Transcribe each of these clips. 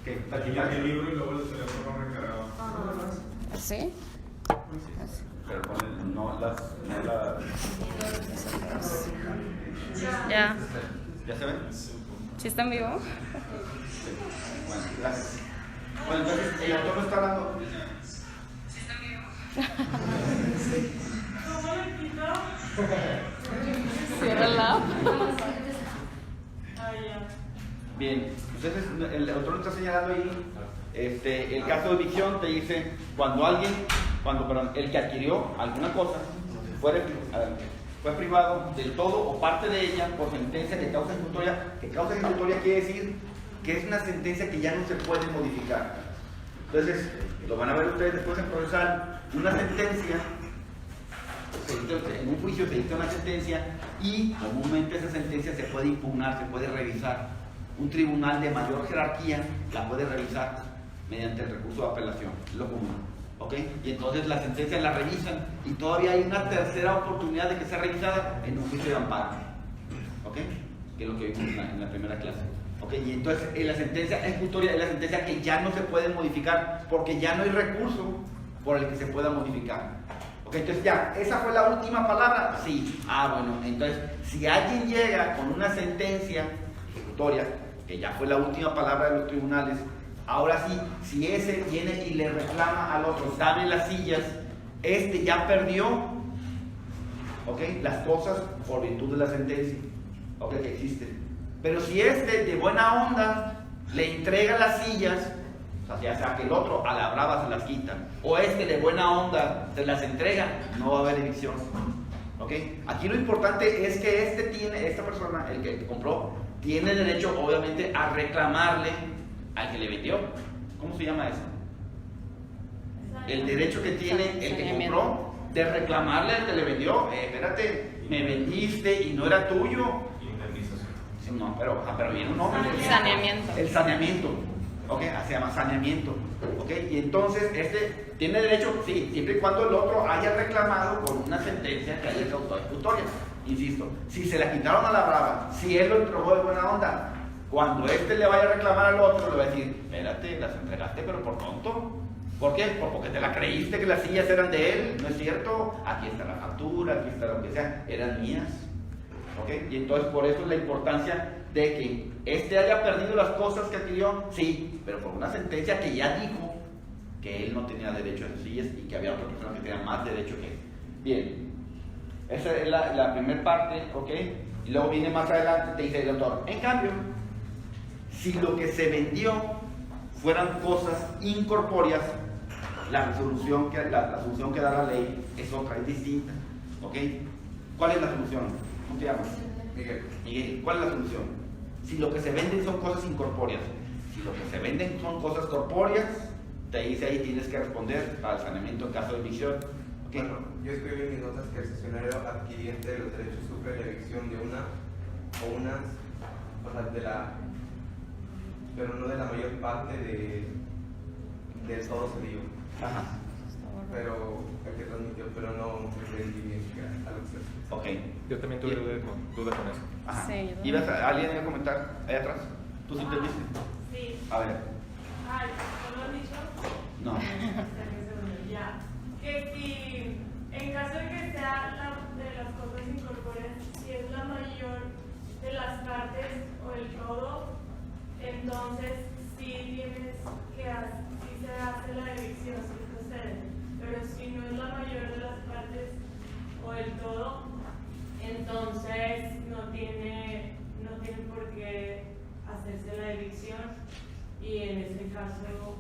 ¿Qué? El libro y luego el teléfono recargado. ¿Sí? Pero con no la... Ya. ¿Ya se ven? ¿Sí está en vivo? Bueno, gracias. Bueno, entonces el autor no está hablando. ¿Cómo le quitó? Cierra la app. Ah, ya. Bien, entonces el autor nos está señalando ahí el caso de evicción. Te dice el que adquirió alguna cosa fue privado del todo o parte de ella por sentencia de causa ejecutoria. Que causa ejecutoria quiere decir que es una sentencia que ya no se puede modificar. Entonces, lo van a ver ustedes después en procesal, una sentencia, en un juicio se dicta una sentencia y comúnmente esa sentencia se puede impugnar, se puede revisar. Un tribunal de mayor jerarquía la puede revisar mediante el recurso de apelación, es lo común. ¿Ok? Y entonces la sentencia la revisan y todavía hay una tercera oportunidad de que sea revisada en un juicio de amparo. ¿Ok? Que es lo que vimos en la primera clase. ¿Ok? Y entonces la sentencia ejecutoria es la sentencia que ya no se puede modificar porque ya no hay recurso por el que se pueda modificar. ¿Ok? Entonces ya, ¿esa fue la última palabra? Sí. Bueno, entonces si alguien llega con una sentencia ejecutoria, que ya fue la última palabra de los tribunales, ahora sí, si ese viene y le reclama al otro, dame las sillas, ya perdió, ¿ok? Las cosas por virtud de la sentencia, ¿ok? Que existe. Pero si de buena onda le entrega las sillas, o sea, ya sea que el otro a la brava se las quita, o de buena onda se las entrega, no va a haber evicción, ¿ok? Aquí lo importante es que esta persona, el que compró, tiene derecho obviamente a reclamarle al que le vendió. ¿Cómo se llama eso? El derecho que tiene el que compró de reclamarle al que le vendió. Espérate, me vendiste y no era tuyo. Indemnización. No, pero viene un nombre. Saneamiento. El saneamiento. ¿Ok? Se llama saneamiento. ¿Ok? Y entonces tiene derecho, sí, siempre y cuando el otro haya reclamado con una sentencia que haya causado ejecutoria. Insisto, si se la quitaron a la brava, si él lo entregó de buena onda, cuando le vaya a reclamar al otro, le va a decir, espérate, las entregaste pero por tonto. ¿Por qué? Porque te la creíste que las sillas eran de él, no es cierto. Aquí está la factura, aquí está lo que sea, eran mías. ¿Ok? Y entonces por eso es la importancia de que haya perdido las cosas que adquirió, sí, pero por una sentencia que ya dijo que él no tenía derecho a esas sillas y que había otra persona que tenía más derecho que él. Bien, esa es la primera parte, ¿ok? Y luego viene más adelante, te dice el autor, en cambio, si lo que se vendió fueran cosas incorpóreas, la solución que da la ley es otra, es distinta, ¿ok? ¿Cuál es la solución? ¿Cómo te llamas? Miguel, ¿cuál es la solución? Si lo que se venden son cosas incorpóreas, si lo que se venden son cosas corpóreas, te dice ahí tienes que responder al saneamiento en caso de evicción. ¿Okay? Bueno, yo escribí en mis notas que el cesionario adquiriente de los derechos sufre la evicción de pero no de la mayor parte del todo cedido. Ajá. Pero el que transmitió, pero no entendí bien a lo que se refiere. Ok. Yo también tuve duda con eso. Ajá. Sí, yo ¿Alguien iba a comentar ahí atrás? ¿Tú sí entendiste? Sí. A ver. Ay, ¿no lo han dicho? No. Ya. Que si, en caso de que sea de las cosas incorpóreas, si es la mayor de las partes o el todo, entonces sí tienes que sí se hace la evicción, sí procede. Pero si no es la mayor de las partes o el todo, entonces no tiene por qué hacerse la evicción y en ese caso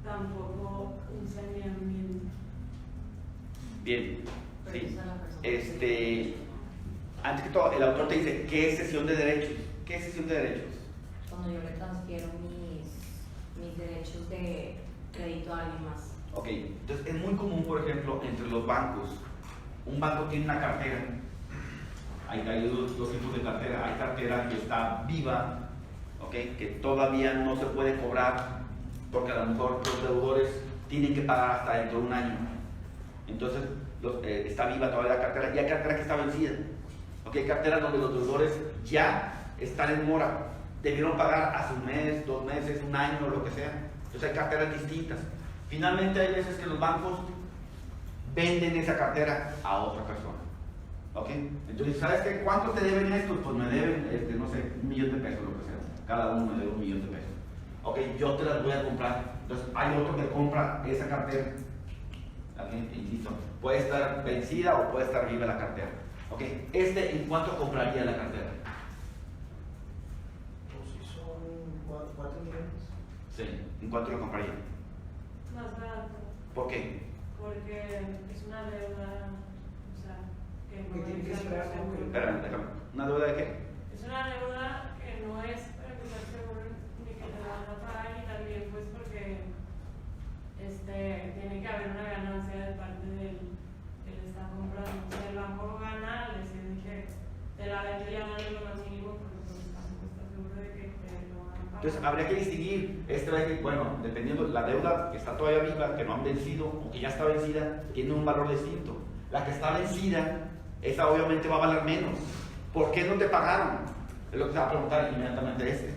tampoco un saneamiento. Bien. Sí. Antes que todo, el autor te dice, ¿qué es cesión de derechos? ¿Qué es cesión de derechos? Cuando yo le transfiero mis derechos de crédito a alguien más. Ok, entonces es muy común, por ejemplo, entre los bancos. Un banco tiene una cartera. Hay dos tipos de cartera. Hay cartera que está viva, okay, que todavía no se puede cobrar porque a lo mejor los deudores tienen que pagar hasta dentro de un año. Entonces está viva todavía la cartera y hay cartera que está vencida. Okay, hay carteras donde los deudores ya están en mora debieron pagar hace un mes, 2 meses, un año, lo que sea. Entonces hay carteras distintas. Finalmente hay veces que los bancos venden esa cartera a otra persona. ¿Ok? Entonces, ¿sabes qué? ¿Cuánto te deben estos? Pues me deben, no sé, $1 millón, lo que sea. Cada uno me debe $1 millón. Ok, yo te las voy a comprar. Entonces, hay otro que compra esa cartera. También, insisto, puede estar vencida o puede estar viva la cartera. Ok, ¿en cuánto compraría la cartera? Pues si son 4 millones. Sí, ¿en cuánto lo compraría? Más barato. ¿Por qué? Porque es una deuda, o sea, que Que no tiene que es esperar algo seguro. Espérame, déjame. ¿Una deuda de qué? Es una deuda que no es para empezar seguro ni que te la van a pagar, y también pues porque tiene que haber una ganancia de parte del que le está comprando. Si el banco gana, le dice que te la vende ya no es lo más mínimo, porque pues tampoco está seguro de que te lo van a pagar. Entonces habría que distinguir, bueno, dependiendo, la deuda que está todavía viva, que no han vencido o que ya está vencida, tiene un valor distinto. La que está vencida, esa obviamente va a valer menos. ¿Por qué no te pagaron? Es lo que se va a preguntar inmediatamente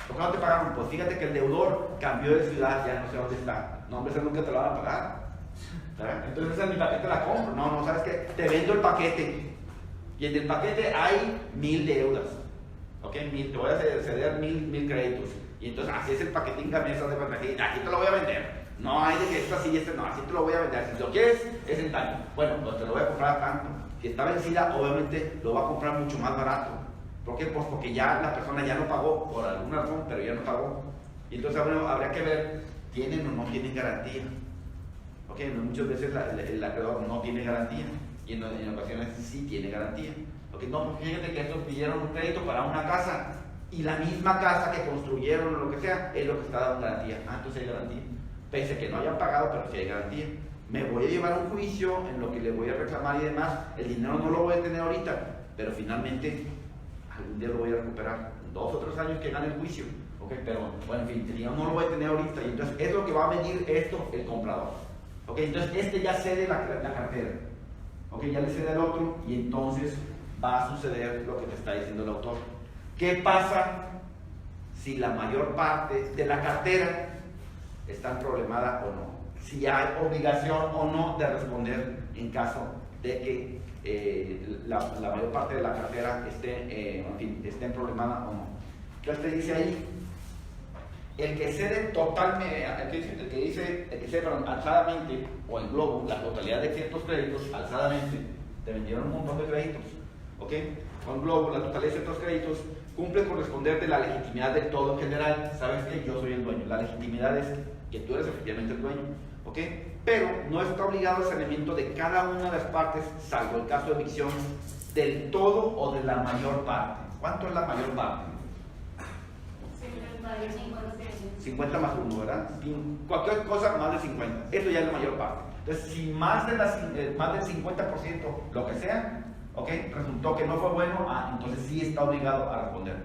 ¿Por qué no te pagaron? Pues fíjate que el deudor cambió de ciudad, ya no sé dónde está. No, hombre, ese nunca te lo van a pagar. ¿Verdad? Entonces esa es mi paquete, la compro. No, ¿sabes qué? Te vendo el paquete. Y en el paquete hay 1000 deudas. ¿Ok? Te voy a ceder 1000 créditos. Y entonces así es el paquetín camisa de pantalla. Aquí te lo voy a vender. No hay de que esto así y este no, así te lo voy a vender. Si lo quieres, es en tanto. Bueno, pues te lo voy a comprar a tanto. Si está vencida, obviamente lo va a comprar mucho más barato. ¿Por qué? Pues porque ya la persona ya no pagó por alguna razón, pero ya no pagó. Y entonces bueno, habría que ver, ¿tienen o no tienen garantía? ¿Ok? Muchas veces el acreedor no tiene garantía y en ocasiones sí tiene garantía. ¿Ok? No, porque fíjate que estos pidieron un crédito para una casa y la misma casa que construyeron o lo que sea es lo que está dando garantía. Entonces hay garantía. Pese a que no hayan pagado, pero sí hay garantía. Me voy a llevar a un juicio en lo que le voy a reclamar y demás. El dinero no lo voy a tener ahorita, pero finalmente algún día lo voy a recuperar. 2 o 3 años que gane el juicio. ¿Ok? Pero bueno, en fin, el dinero no lo voy a tener ahorita. Y entonces es lo que va a medir esto el comprador. ¿Ok? Entonces ya cede la cartera. ¿Ok? Ya le cede al otro y entonces va a suceder lo que te está diciendo el autor. ¿Qué pasa si la mayor parte de la cartera está problemada o no? Si hay obligación o no de responder en caso de que la mayor parte de la cartera esté problemada o no. ¿Qué te dice ahí? El que cede totalmente, el que cede alzadamente o en globo la totalidad de ciertos créditos alzadamente, te vendieron un montón de créditos, ¿ok? Con globo la totalidad de ciertos créditos cumple con responder de la legitimidad del todo en general. Sabes que yo soy el dueño, la legitimidad es que tú eres efectivamente el dueño, ¿ok? Pero no está obligado el saneamiento de cada una de las partes, salvo el caso de evicción, del todo o de la mayor parte. ¿Cuánto es la mayor parte? 50 más 1, ¿verdad? Cualquier cosa más de 50. Eso ya es la mayor parte. Entonces, si más del 50%, lo que sea, ¿ok? Resultó que no fue bueno, entonces sí está obligado a responder.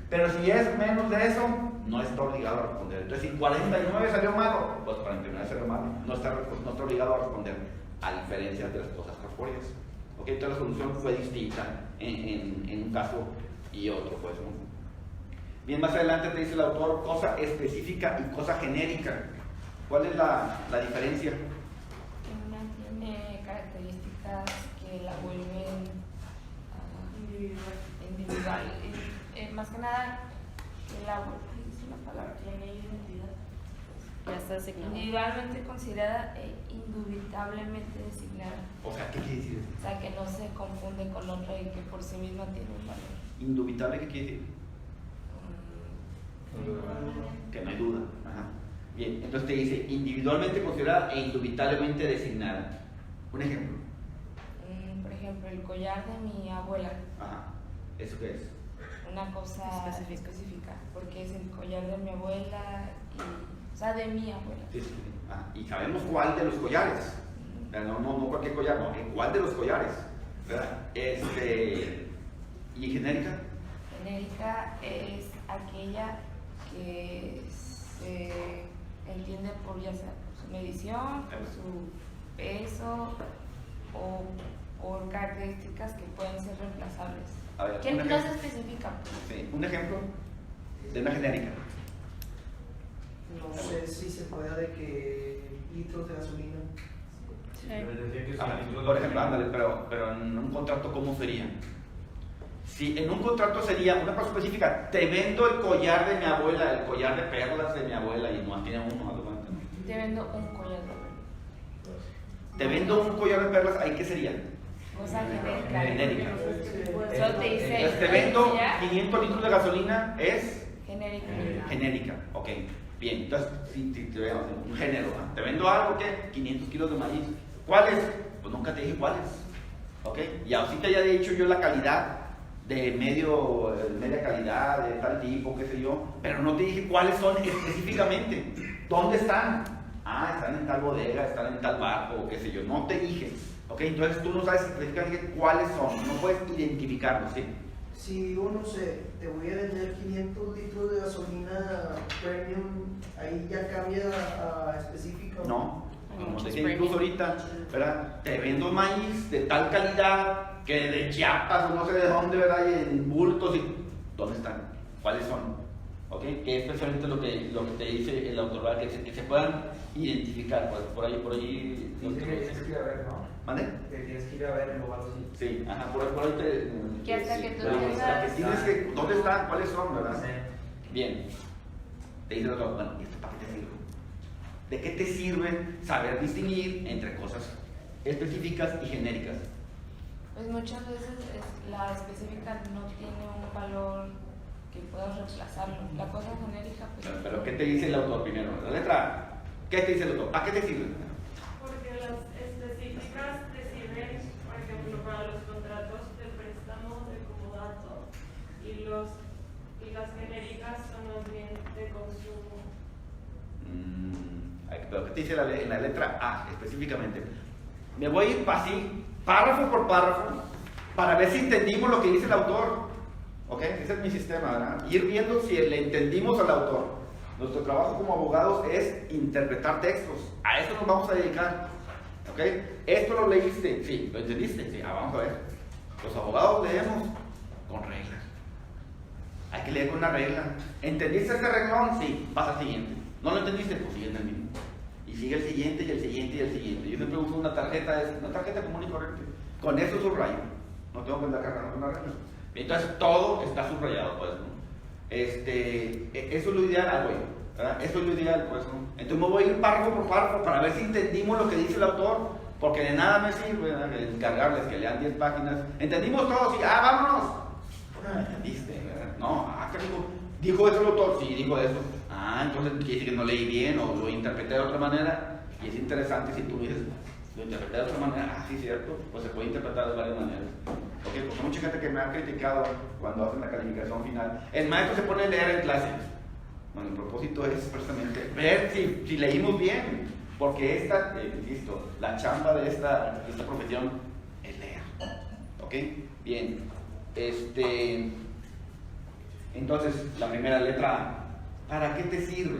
Pero si es menos de eso, no está obligado a responder. Entonces, si 49 salió malo, pues 49 salió malo. No está obligado a responder, a diferencia de las cosas corpóreas. ¿Ok? Entonces, la solución fue distinta en un caso y otro, pues, ¿no? Bien, más adelante te dice el autor cosa específica y cosa genérica. ¿Cuál es la diferencia? Una tiene características que la vuelven individual. Más que nada, que la vuelven, es una palabra que tiene identidad. Ya está designado. Individualmente considerada e indubitablemente designada. O sea, ¿qué quiere decir eso? O sea, que no se confunde con otra y que por sí misma tiene un valor. Indubitable, ¿qué quiere decir? Que no hay duda. Ajá. Bien, entonces te dice individualmente considerada e indubitablemente designada. Un ejemplo. Por ejemplo, el collar de mi abuela. Ajá. ¿Eso qué es? Una cosa específica, porque es el collar de mi abuela, o sea, de mi abuela. Sí, sí. Ajá. Y sabemos cuál de los collares. No cualquier collar, no. ¿Cuál de los collares? ¿Verdad? ¿Y genérica? Genérica es aquella que se entiende por ya sea por su medición, por su peso o por características que pueden ser reemplazables. A ver, que no se especifica. Sí, un ejemplo. de una genérica. No sé si se puede de que litros de gasolina. Sí. Pero decía que Ah, si litros por de ejemplo, gasolina- ándale, pero en un contrato, ¿cómo sería? Si en un contrato sería una cosa específica, te vendo el collar de mi abuela, el collar de perlas de mi abuela, y no tiene uno, ¿no? Te vendo un collar de perlas. Te vendo un collar de perlas, ¿ahí qué sería? Cosa genérica. Genérica. Solo te dice. Entonces te vendo ya, 500 litros de gasolina, es genérica. genérica, ok. Bien, entonces, si te veo un género, ¿no? Te vendo algo que 500 kilos de maíz. ¿Cuáles? Pues nunca te dije cuáles, ok. Y así te haya dicho yo la calidad de media calidad, de tal tipo, qué sé yo, pero no te dije cuáles son específicamente. ¿Dónde están? Ah, están en tal bodega, están en tal barco, o qué sé yo. No te dije, ok. Entonces tú no sabes específicamente cuáles son, no puedes identificarlos, ¿sí? Si digo, no sé, te voy a vender 500 litros de gasolina premium, ahí ya cambia a específico. No, como Muchos te dije incluso ahorita, ¿verdad? Te vendo maíz de tal calidad que de Chiapas o no sé de dónde, ¿verdad? Y en bultos y... ¿Dónde están? ¿Cuáles son? ¿Ok? Que es precisamente lo que te dice el autor, ¿verdad? Que se puedan identificar, pues, por ahí... Dice que tienes que ir a ver, ¿no? ¿Mande? Que tienes que ir a ver o algo así. Sí, ajá, por ahí te... Que hasta que tú pero tengas- hasta que tienes que... ¿Dónde están? ¿Cuáles son, verdad? Sí. Bien. Te dice el autor, bueno, ¿y esto para qué te sirve? ¿De qué te sirve saber distinguir entre cosas específicas y genéricas? Pues muchas veces la específica no tiene un valor que puedas reemplazarlo. La cosa genérica, pues. Pero ¿qué te dice el autor primero? La letra A. ¿Qué te dice el autor? ¿A qué te sirve? Porque las específicas te sirven, por ejemplo, para los contratos de préstamo, de comodato, y las genéricas son más bien de consumo. Pero ¿qué te dice en la letra A específicamente? Me voy a ir así, párrafo por párrafo, para ver si entendimos lo que dice el autor. ¿Ok? Ese es mi sistema, ¿verdad? Ir viendo si le entendimos al autor. Nuestro trabajo como abogados es interpretar textos. A eso nos vamos a dedicar. ¿Ok? ¿Esto lo leíste? Sí. ¿Lo entendiste? Sí. Vamos a ver. Los abogados leemos con reglas. Hay que leer con una regla. ¿Entendiste este renglón? Sí. Pasa al siguiente. ¿No lo entendiste? Pues sigue en el mismo. Y sigue el siguiente y el siguiente y el siguiente. Yo siempre uso una tarjeta común y corriente. Con eso subrayo. No tengo que andar cargando con una regla. Entonces todo está subrayado, pues, ¿no? Eso es lo ideal, güey, ¿verdad? Eso es lo ideal, pues, ¿no? Entonces me voy a ir párrafo por párrafo para ver si entendimos lo que dice el autor, porque de nada me sirve, ¿verdad? Encargarles que lean 10 páginas. ¿Entendimos todos? Sí, vámonos. No entendiste, ¿verdad? No, ¿qué dijo eso el autor? Sí, dijo eso. Entonces quiere decir que no leí bien o lo interpreté de otra manera. Y es interesante si tú dices, lo interpreté de otra manera, sí, cierto, pues se puede interpretar de varias maneras. Ok, porque hay mucha gente que me ha criticado cuando hacen la calificación final. El maestro se pone a leer en clase. Bueno, el propósito es precisamente ver si leímos bien, porque insisto, la chamba de esta profesión es leer. Ok, bien. Entonces, la primera letra A, ¿para qué te sirve?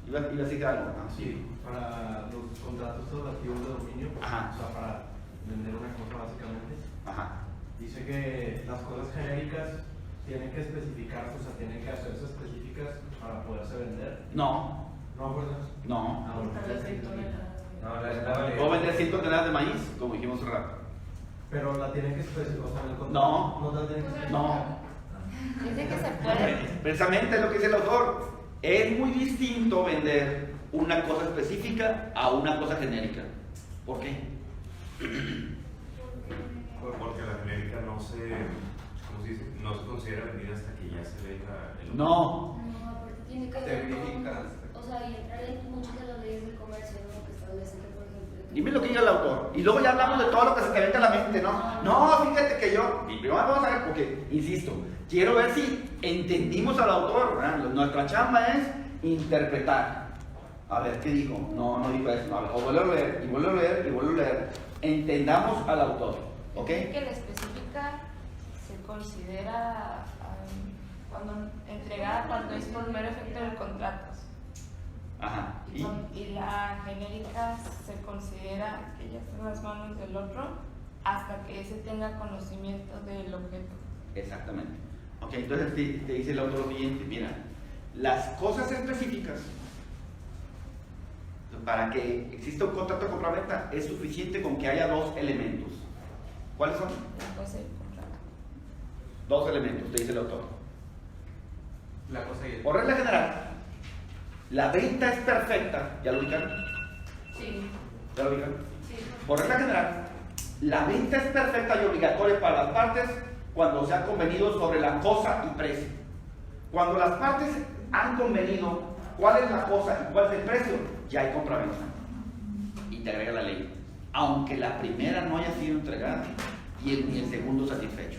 Iba a decir algo. Sí, para los contratos relativos de dominio, Ajá. o sea, para vender una cosa básicamente. Ajá. Dice que las cosas genéricas tienen que especificarse, o sea, tienen que hacerse específicas para poderse vender. No, ¿No, fuerza? no. Ah, bueno, Hasta las 100 toneladas. No, la estaba Puedo vender 100 toneladas de maíz, como dijimos hace rato. pero la tienen que especificar, o sea, en el contrato. No. No la tienen que No. Dice que se puede. Precisamente lo que dice el autor. Es muy distinto vender una cosa específica a una cosa genérica. ¿Por qué? Porque la genérica no se, ¿cómo se dice? No se considera vendida hasta que ya se venda el otro. No. No, aparte tiene que Te ver verificas. con, o sea, y entrar en muchas de las leyes del comercio, ¿no? Que establecen que, por ejemplo... Dime lo que diga el autor. Y luego ya hablamos de todo lo que se te venga a la mente, ¿no? No, fíjate que yo. Y primero vamos a ver, porque, insisto, quiero ver si entendimos al autor, ¿verdad? Nuestra chamba es interpretar. A ver, ¿qué dijo? No dijo eso. No, a ver, o vuelvo a leer, y vuelvo a leer, y vuelvo a leer. Entendamos al autor, ¿ok? Dice que la específica se considera entregada cuando es por mero efecto del contrato. Ajá. Y la genérica se considera que ya está en las manos del otro hasta que ese tenga conocimiento del objeto. Exactamente. Ok, entonces te dice el autor lo siguiente, mira, las cosas específicas, para que exista un contrato de compraventa, es suficiente con que haya dos elementos. ¿Cuáles son? La cosa y el contrato. Dos elementos, te dice el autor. La cosa y el... Por regla general, la venta es perfecta. ¿Ya lo ubican? Sí. ¿Ya lo ubican? Sí. Por regla general, la venta es perfecta y obligatoria para las partes cuando se ha convenido sobre la cosa y precio. Cuando las partes han convenido cuál es la cosa y cuál es el precio, ya hay compraventa. Y te agrega la ley. Aunque la primera no haya sido entregada y ni el segundo satisfecho.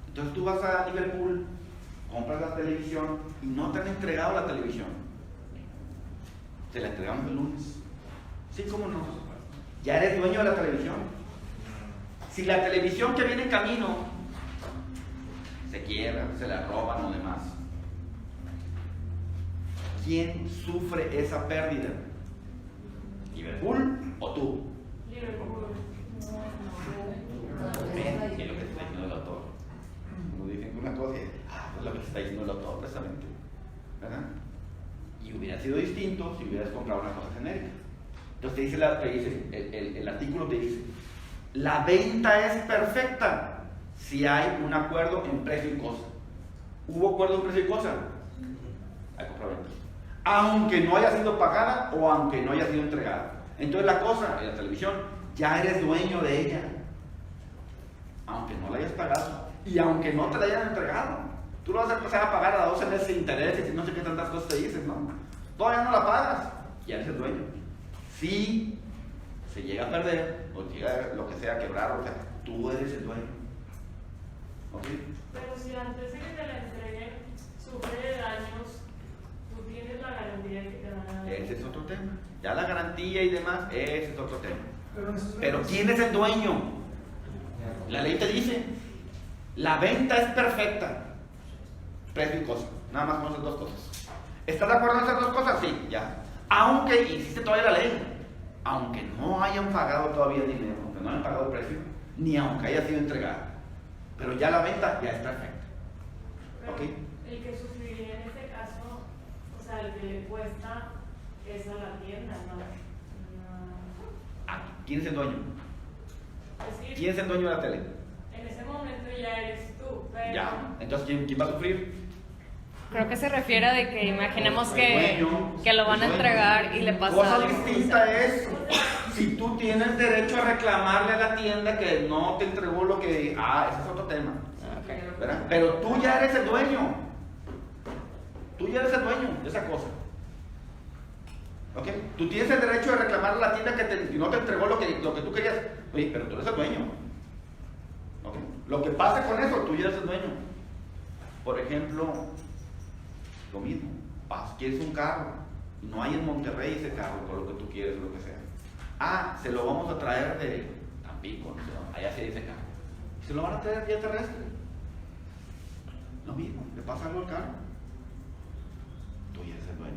Entonces tú vas a Liverpool, compras la televisión y no te han entregado la televisión. Te la entregamos el lunes. Sí, cómo no. Ya eres dueño de la televisión. Si la televisión que viene en camino se quiebra, se la roban o demás, ¿quién sufre esa pérdida? ¿Liverpool o tú? Liverpool. Ven, que es lo que está diciendo el autor. Uno dice una cosa y pues lo que está diciendo el autor precisamente, ¿verdad? Y hubiera sido distinto si hubieras comprado una cosa genérica. Entonces te dice el artículo te dice, la venta es perfecta si hay un acuerdo en precio y cosa. ¿Hubo acuerdo en precio y cosa? Hay compraventa. Aunque no haya sido pagada o aunque no haya sido entregada. Entonces la cosa, en la televisión, ya eres dueño de ella. Aunque no la hayas pagado y aunque no te la hayan entregado. Tú lo vas a empezar a pagar a 12 meses de intereses y no sé qué tantas cosas te dices, ¿no? Todavía no la pagas, ya eres el dueño. Si se llega a perder o llega lo que sea a quebrar, o sea, tú eres el dueño. ¿Ok? Pero si antes de que te la entreguen sufre de daños, tú tienes la garantía de que te van a dar. Ese es otro tema. Ya la garantía y demás, ese es otro tema. Pero Pero ¿quién es el dueño? La ley te dice, la venta es perfecta. Precio y cosa. Nada más con esas dos cosas. ¿Estás de acuerdo en esas dos cosas? Sí, ya. Aunque, insiste todavía la ley, aunque no hayan pagado todavía el dinero, aunque no hayan pagado el precio, ni aunque haya sido entregada. Pero ya la venta ya es perfecta. Pero ¿Ok? el que sufriría en este caso, o sea, el que le cuesta es a la tienda, ¿no? Ah, ¿quién es el dueño? Es decir, ¿Quién es el dueño de la tele? en ese momento ya eres tú, pero Ya. Entonces, ¿quién va a sufrir? Creo que se refiere a de que imaginemos El dueño, que lo van a el dueño. entregar y le pasa Cosa algo. distinta es si tú tienes derecho a reclamarle a la tienda que no te entregó lo que... ese es otro tema. ¿Verdad? Pero tú ya eres el dueño. Tú ya eres el dueño de esa cosa. ¿Ok? Tú tienes el derecho de reclamarle a la tienda que no te entregó lo que tú querías. Oye, pero tú eres el dueño. ¿Ok? Lo que pasa con eso, tú ya eres el dueño. Por ejemplo, lo mismo. Quieres un carro. No hay en Monterrey ese carro, por lo que tú quieres o lo que sea. Se lo vamos a traer de Tampico, no sé, allá se dice carro. Se lo van a traer vía terrestre. Lo mismo, le pasa algo al carro. Tú ya eres el dueño.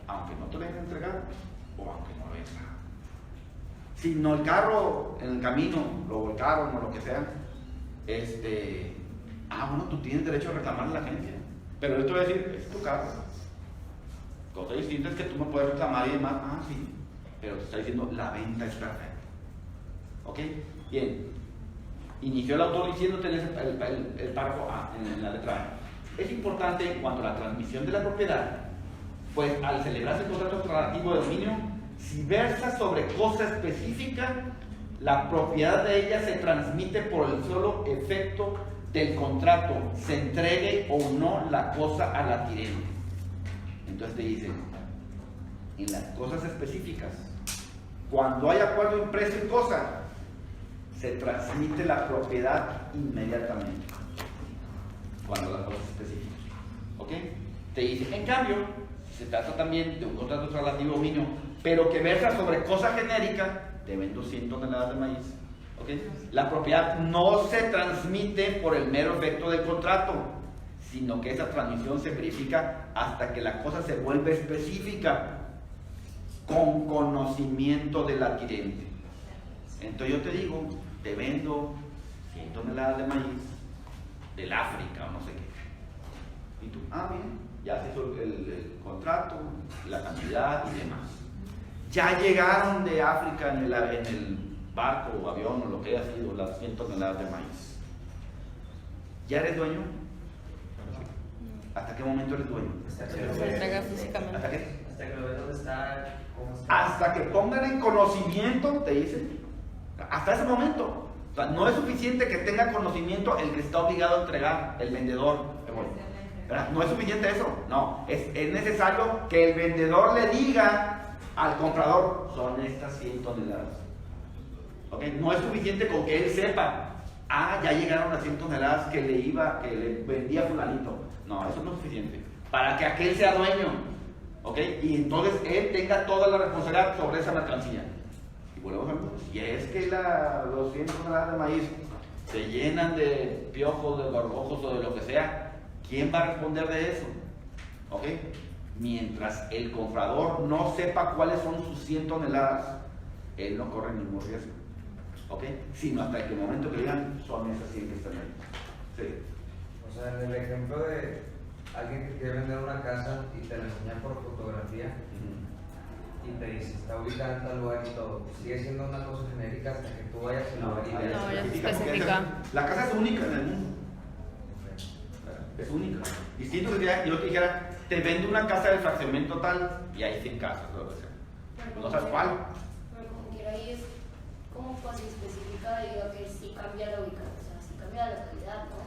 Aunque no te lo hayan entregado o aunque no lo hayas pagado. Si no el carro en el camino lo volcaron o lo que sea, bueno, tú tienes derecho a reclamarle a la agencia. Pero yo te voy a decir, es tu carro. Cosa distinta es que tú no puedes reclamar y demás. Sí. Pero te está diciendo, la venta es perfecta. ¿Ok? Bien. Inició el autor diciéndote el párrafo A, en la letra A. Es importante en cuanto a la transmisión de la propiedad, pues al celebrarse el contrato relativo de dominio, si versa sobre cosa específica, la propiedad de ella se transmite por el solo efecto del contrato, se entregue o no la cosa al adquirente. Entonces te dice, en las cosas específicas, cuando hay acuerdo en precio y cosa, se transmite la propiedad inmediatamente. Cuando las cosas específicas. ¿Ok? Te dice, en cambio, se trata también de un contrato relativo de dominio, pero que versa sobre cosa genérica, te vendo 100 toneladas de maíz. ¿Ok? La propiedad no se transmite por el mero efecto del contrato, sino que esa transmisión se verifica hasta que la cosa se vuelve específica, con conocimiento del adquirente. Entonces yo te digo, te vendo 100 toneladas de maíz del África o no sé qué. Y tú, bien, ya se hizo el contrato, la cantidad y demás. Ya llegaron de África en el barco o avión o lo que haya sido las 100 toneladas de maíz. ¿Ya eres dueño? ¿Hasta qué momento eres dueño? Se entrega físicamente. ¿Hasta qué? Hasta que lo ves dónde está, cómo está. Hasta que pongan en conocimiento, te dicen. Hasta ese momento. O sea, no es suficiente que tenga conocimiento el que está obligado a entregar, el vendedor. ¿Verdad? No es suficiente eso. No, es necesario que el vendedor le diga al comprador, son estas 100 toneladas. ¿Okay? No es suficiente con que él sepa, ya llegaron las 100 toneladas que le vendía fulanito. No, eso no es suficiente. Para que aquel sea dueño. ¿Ok? Y entonces él tenga toda la responsabilidad sobre esa mercancía. Y volvemos a ver, si es que los 100 toneladas de maíz se llenan de piojos, de gorgojos o de lo que sea, ¿quién va a responder de eso? ¿Ok? Mientras el comprador no sepa cuáles son sus 100 toneladas, él no corre ningún riesgo. ¿Ok? Sino hasta el momento que digan, son esas 100 que están ahí. Sí. O sea, en el ejemplo de alguien que quiere vender una casa y te la enseña por fotografía y te dice, está ubicada en tal lugar y todo, sigue siendo una cosa genérica hasta que tú vayas y lo veas. No, ya se porque especifica. La casa es única en el mundo. Es única. Distinto que yo te dijera, te vendo una casa de fraccionamiento tal y hay 100 casas, lo que sea. No sabes cuál. Pero como quiera ahí es como pues específica digo que sí cambia la ubicación, o sea, sí cambia la localidad, ¿no?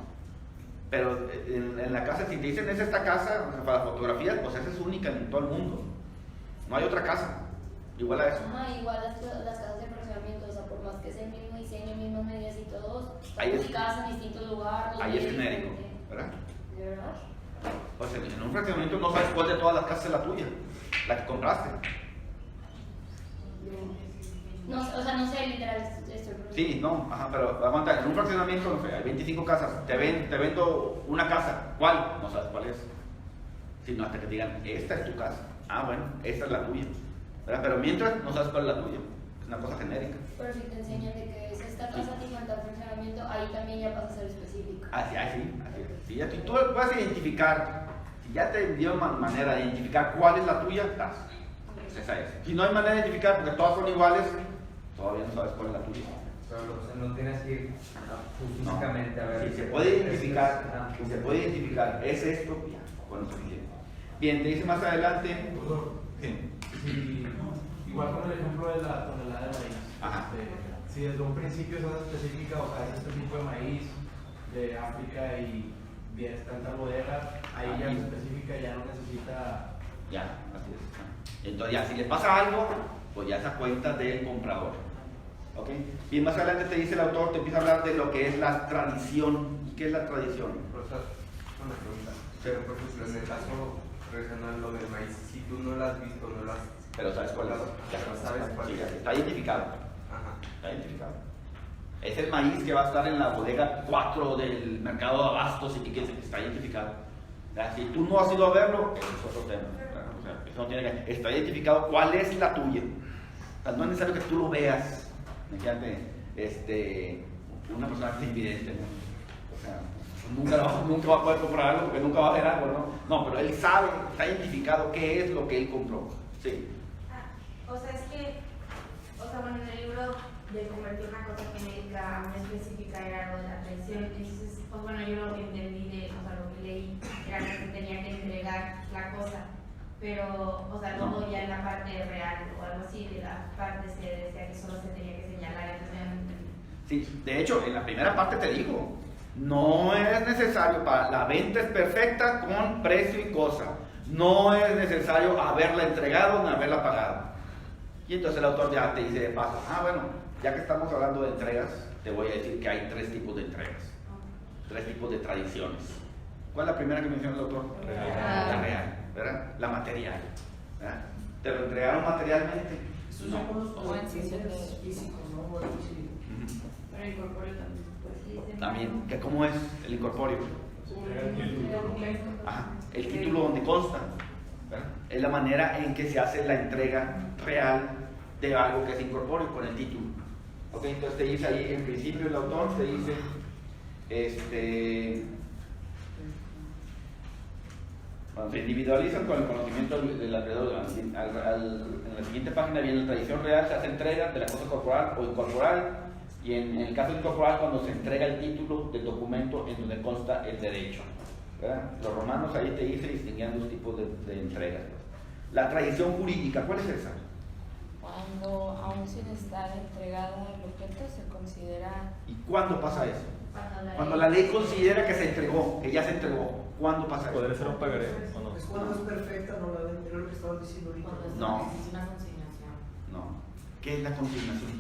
Pero en la casa, si te dicen es esta casa, o sea, para fotografías, pues esa es única en todo el mundo. No hay otra casa igual a eso. Igual las casas de fraccionamiento, o sea, por más que sea el mismo diseño, mismas medidas y todo, Ahí están es- ubicadas en distintos lugares. Ahí es genérico, ¿verdad? ¿De verdad? Pues en un fraccionamiento no sabes cuál de todas las casas es la tuya, la que compraste. No, o sea, no sé, literal, esto. Sí, no, pero aguanta, en un fraccionamiento, no sé, hay 25 casas, te vendo una casa, ¿cuál? No sabes cuál es. Sino hasta que te digan, esta es tu casa. Bueno, esta es la tuya. ¿Verdad? Pero mientras no sabes cuál es la tuya, es una cosa genérica. Pero si te enseñan de que es esta casa que falta funcionamiento, ahí también ya pasa a ser específica. Así es. Si ya tú puedes identificar, si ya te dio manera de identificar cuál es la tuya, estás. Esa es. Si no hay manera de identificar porque todas son iguales, todavía no sabes cuál es la tuya. Pero o sea, no tienes que ir físicamente a ver. Si se puede identificar, es esto, ya, bueno, suficiente. Bien, te dice más adelante. Sí, igual con el ejemplo de la tonelada de maíz. Ajá. Si desde un principio estás específica, o sea, es este tipo de maíz de África y bien está en tal bodega, ahí ya es específica, ya no necesita. Ya, así es. Entonces ya, si le pasa algo, pues ya esa cuenta del comprador. ¿Ok? Bien, más adelante te dice el autor, te empieza a hablar de lo que es la tradición. ¿Y qué es la tradición? Profesor, una pregunta. Pero por ejemplo, en el caso, regresando a lo del maíz, si tú no lo has visto, no lo has. Pero sabes cuál es. Ya sabes cuál Sí, es. ya está identificado. Ajá. Está identificado. Es el maíz que va a estar en la bodega 4 del mercado de abastos y que está identificado. ¿Verdad? Si tú no has ido a verlo, eso es otro tema. ¿Verdad? O sea, eso no tiene que... Está identificado cuál es la tuya. O sea, no es necesario que tú lo veas. Imagínate, una persona que es invidente, ¿no? O sea, nunca va a poder comprar algo porque nunca va a ver algo, ¿no? No, pero él sabe, está identificado qué es lo que él compró. Sí. O sea, es que, bueno, en el libro de convertir una cosa genérica a una específica era algo de la tradición. Entonces, pues bueno, yo lo que entendí lo que leí era que se tenía que entregar la cosa. Pero, luego ya en la parte real o algo así, de la parte se decía que solo se tenía que señalar, entonces ya no entendí. Sí, de hecho, en la primera parte te digo, no es necesario, la venta es perfecta con precio y cosa. No es necesario haberla entregado ni haberla pagado. Y entonces el autor ya te dice de paso, bueno, ya que estamos hablando de entregas, te voy a decir que hay 3 tipos de entregas, 3 tipos de tradiciones. ¿Cuál es la primera que menciona el autor? La real, ¿verdad? La material, ¿verdad? ¿Te lo entregaron materialmente? Estos son los componentes físicos, ¿no? Sí. Pero el corpóreo también. Pues sí, También, ¿que ¿cómo es el incorpóreo? El título donde consta, ¿verdad? Es la manera en que se hace la entrega real de algo que es incorpóreo con el título. ¿Ok? Entonces te dice ahí, en principio el autor te dice, Cuando se individualizan con el conocimiento del acreedor, en la siguiente página viene la tradición real, se hace entrega de la cosa corporal o incorporal, y en el caso incorporal cuando se entrega el título del documento en donde consta el derecho, ¿verdad? Los romanos ahí te dice distinguían dos tipos de entregas. La tradición jurídica, ¿cuál es esa? Cuando aún sin estar entregada el objeto se considera... ¿Y cuándo pasa eso? Cuando Cuando la ley considera que se entregó, que ya se entregó, ¿cuándo pasa eso? ¿Podría ser un pagaré o no? Es cuando es perfecta, no la ven, es lo que estabas diciendo ahorita. No. Es una consignación. No. ¿Qué es la consignación?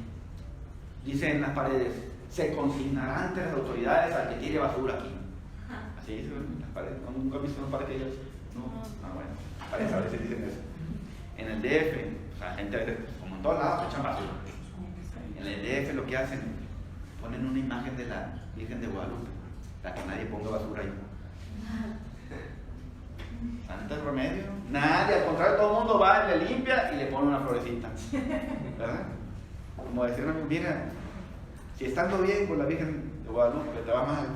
Dice en las paredes, se consignará ante las autoridades al que tire basura aquí. Así dice en las paredes. ¿Nunca has visto una pared que ellos? No. Ah, bueno. Paredes a veces dicen eso. En el DF, la gente a veces, como en todos lados, echan basura. En el DF lo que hacen, ponen una imagen de la Virgen de Guadalupe, para que nadie ponga basura ahí. ¿Santo remedio? Nadie, al contrario, todo el mundo va, le limpia y le pone una florecita. ¿Verdad? Como decirle, mira, si estando bien con la Virgen de Guadalupe te va mal,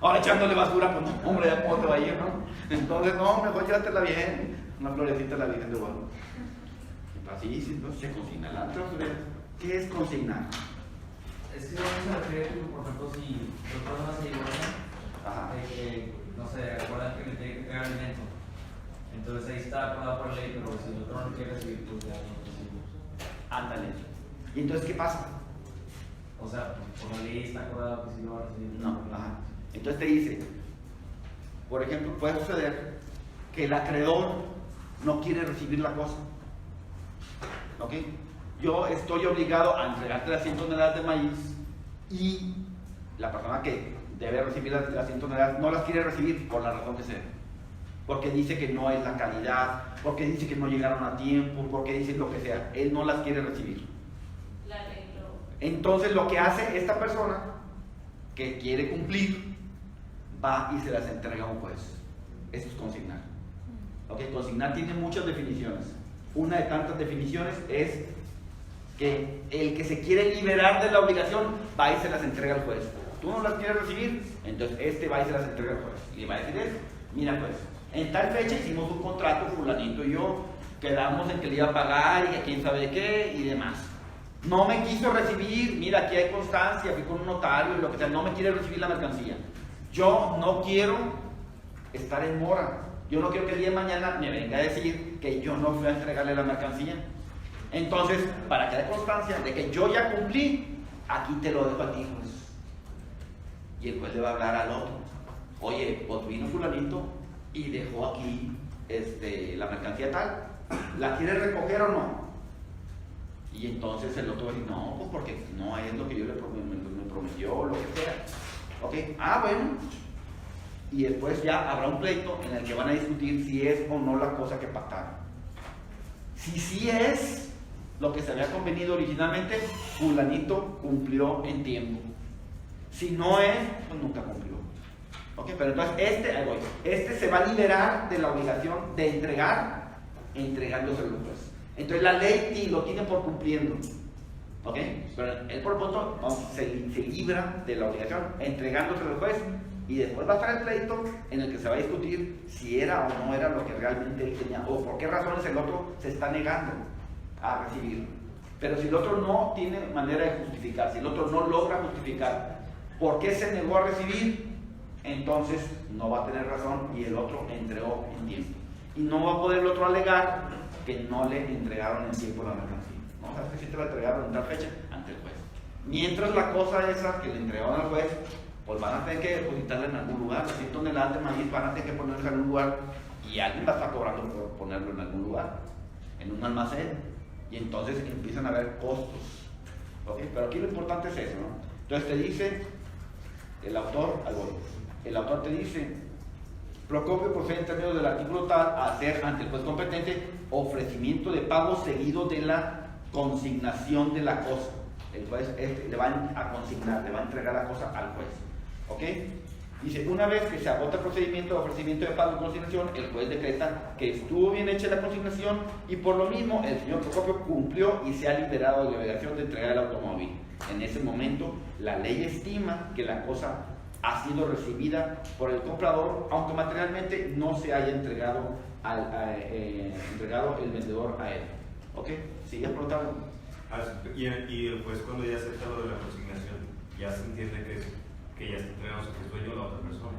ahora echándole basura, pues no, hombre, ya cómo te va a ir, ¿no? Entonces, no, mejor llévatela bien, una florecita a la Virgen de Guadalupe. Y así, entonces se consigna la otra. ¿Qué es consignar? Es que no se refiere, por ejemplo, si dos personas se divorcian, de que, no sé, recuerdan que le tiene que entregar alimento. Entonces ahí está acordado por ley, pero si el otro no lo quiere recibir, pues ya no recibe. Ándale. ¿Y entonces qué pasa? O sea, por la ley está acordado que si lo va a recibir. No, ajá. Entonces te dice, por ejemplo, puede suceder que el acreedor no quiere recibir la cosa. ¿Ok? Yo estoy obligado a entregarte las 100 toneladas de maíz y la persona que debe recibir las 100 toneladas no las quiere recibir por la razón que sea. Porque dice que no es la calidad, porque dice que no llegaron a tiempo, porque dice lo que sea. Él no las quiere recibir. Entonces lo que hace esta persona que quiere cumplir, va y se las entrega a un juez. Eso es consignar. ¿Ok? Consignar tiene muchas definiciones. Una de tantas definiciones es que el que se quiere liberar de la obligación va y se las entrega al juez. Tú no las quieres recibir, entonces este va y se las entrega al juez. Y le va a decir eso. Mira pues, en tal fecha hicimos un contrato, fulanito y yo, quedamos en que le iba a pagar y que quién sabe qué y demás. No me quiso recibir, mira, aquí hay constancia, fui con un notario y lo que sea, no me quiere recibir la mercancía. Yo no quiero estar en mora. Yo no quiero que el día de mañana me venga a decir que yo no fui a entregarle la mercancía. Entonces, para que haya constancia de que yo ya cumplí, aquí te lo dejo a ti, juez. Y el juez le va a hablar al otro. Oye, pues vino fulanito y dejó aquí la mercancía tal. ¿La quieres recoger o no? Y entonces el otro va a decir, no, pues porque no es lo que yo me prometió o lo que sea. ¿Ok? Ah, bueno. Y después ya habrá un pleito en el que van a discutir si es o no la cosa que pactaron. Si sí es lo que se había convenido originalmente, fulanito cumplió en tiempo. Si no es, pues nunca cumplió. ¿Ok? Pero entonces este se va a liberar de la obligación de entregándose al juez. Entonces la ley lo tiene por cumpliendo. ¿Ok? Pero él por punto se libra de la obligación entregándose al juez. Y después va a estar el pleito en el que se va a discutir si era o no era lo que realmente él tenía, o por qué razones el otro se está negando a recibirlo. Pero si el otro no tiene manera de justificar, si el otro no logra justificar por qué se negó a recibir, entonces no va a tener razón y el otro entregó en tiempo. Y no va a poder el otro alegar que no le entregaron en tiempo la mercancía. ¿No? ¿Sabes que sí te la entregaron en tal fecha? Ante el juez. Mientras la cosa esa que le entregaron al juez, pues van a tener que depositarla en algún lugar. Las 100 toneladas de maíz van a tener que ponerse en algún lugar y alguien va a estar cobrando por ponerlo en algún lugar, en un almacén, y entonces empiezan a haber costos. ¿Okay? Pero aquí lo importante es eso, ¿no? Entonces te dice el autor, el autor te dice, Procopio procede en términos del artículo tal a hacer ante el juez competente ofrecimiento de pago seguido de la consignación de la cosa. El juez le va a consignar, le va a entregar la cosa al juez. ¿Ok? Dice, una vez que se agota el procedimiento de ofrecimiento de pago y consignación, el juez decreta que estuvo bien hecha la consignación y por lo mismo el señor Procopio cumplió y se ha liberado de la obligación de entregar el automóvil. En ese momento, la ley estima que la cosa ha sido recibida por el comprador, aunque materialmente no se haya entregado entregado el vendedor a él. ¿Ok? ¿Sigues preguntando? Y después cuando ya acepta lo de la consignación, ya se entiende que ya está entregado, que es dueño la otra persona.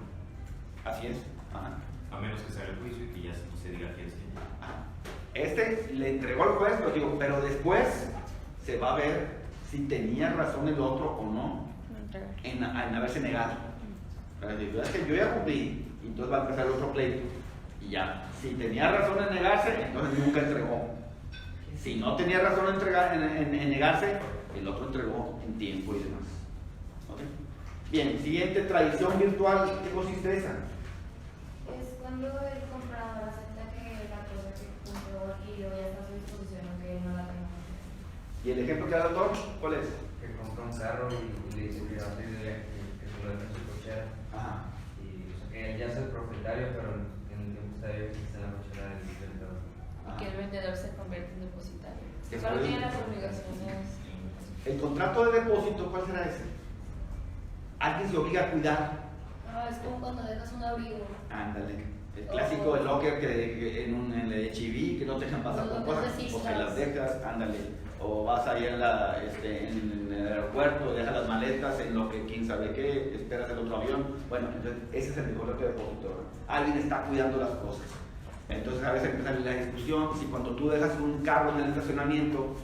Así es. Ajá. A menos que se haga el juicio y que ya se diga quién es quién. Le entregó al juez, pero después se va a ver si tenía razón el otro o no en haberse negado. Para decir, es que yo ya cumplí, y entonces va a empezar el otro pleito. Y ya, si tenía razón en negarse, entonces nunca entregó. Si no tenía razón en negarse, el otro entregó en tiempo y demás. ¿Okay? Bien, siguiente, tradición virtual. ¿Qué consiste esa? Es cuando el comprador acepta que la cosa que compró y luego ya está a su disposición, aunque no la tenga. ¿Y el ejemplo que da el doctor? ¿Cuál es? Que compra un carro y le dice que va a pedirle que se lo deje en su cochera. Ajá. Y o sea, que él ya es el propietario, pero en el tiempo está ahí, existe en la cochera del vendedor. Y que el vendedor se convierte en depositario. ¿Qué Solo puede? tiene las obligaciones. El contrato de depósito, ¿cuál será ese? Alguien se obliga a cuidar. No, es como cuando dejas un abrigo. Ándale. El clásico del locker que en el HIV, que no te dejan pasar con cosas, o que las dejas, ándale. O vas ahí en el aeropuerto, dejas las maletas en lo que quién sabe qué, esperas el otro avión. Bueno, entonces ese es el contrato de depósito, ¿no? Alguien está cuidando las cosas. Entonces a veces empieza la discusión si cuando tú dejas un carro en el estacionamiento,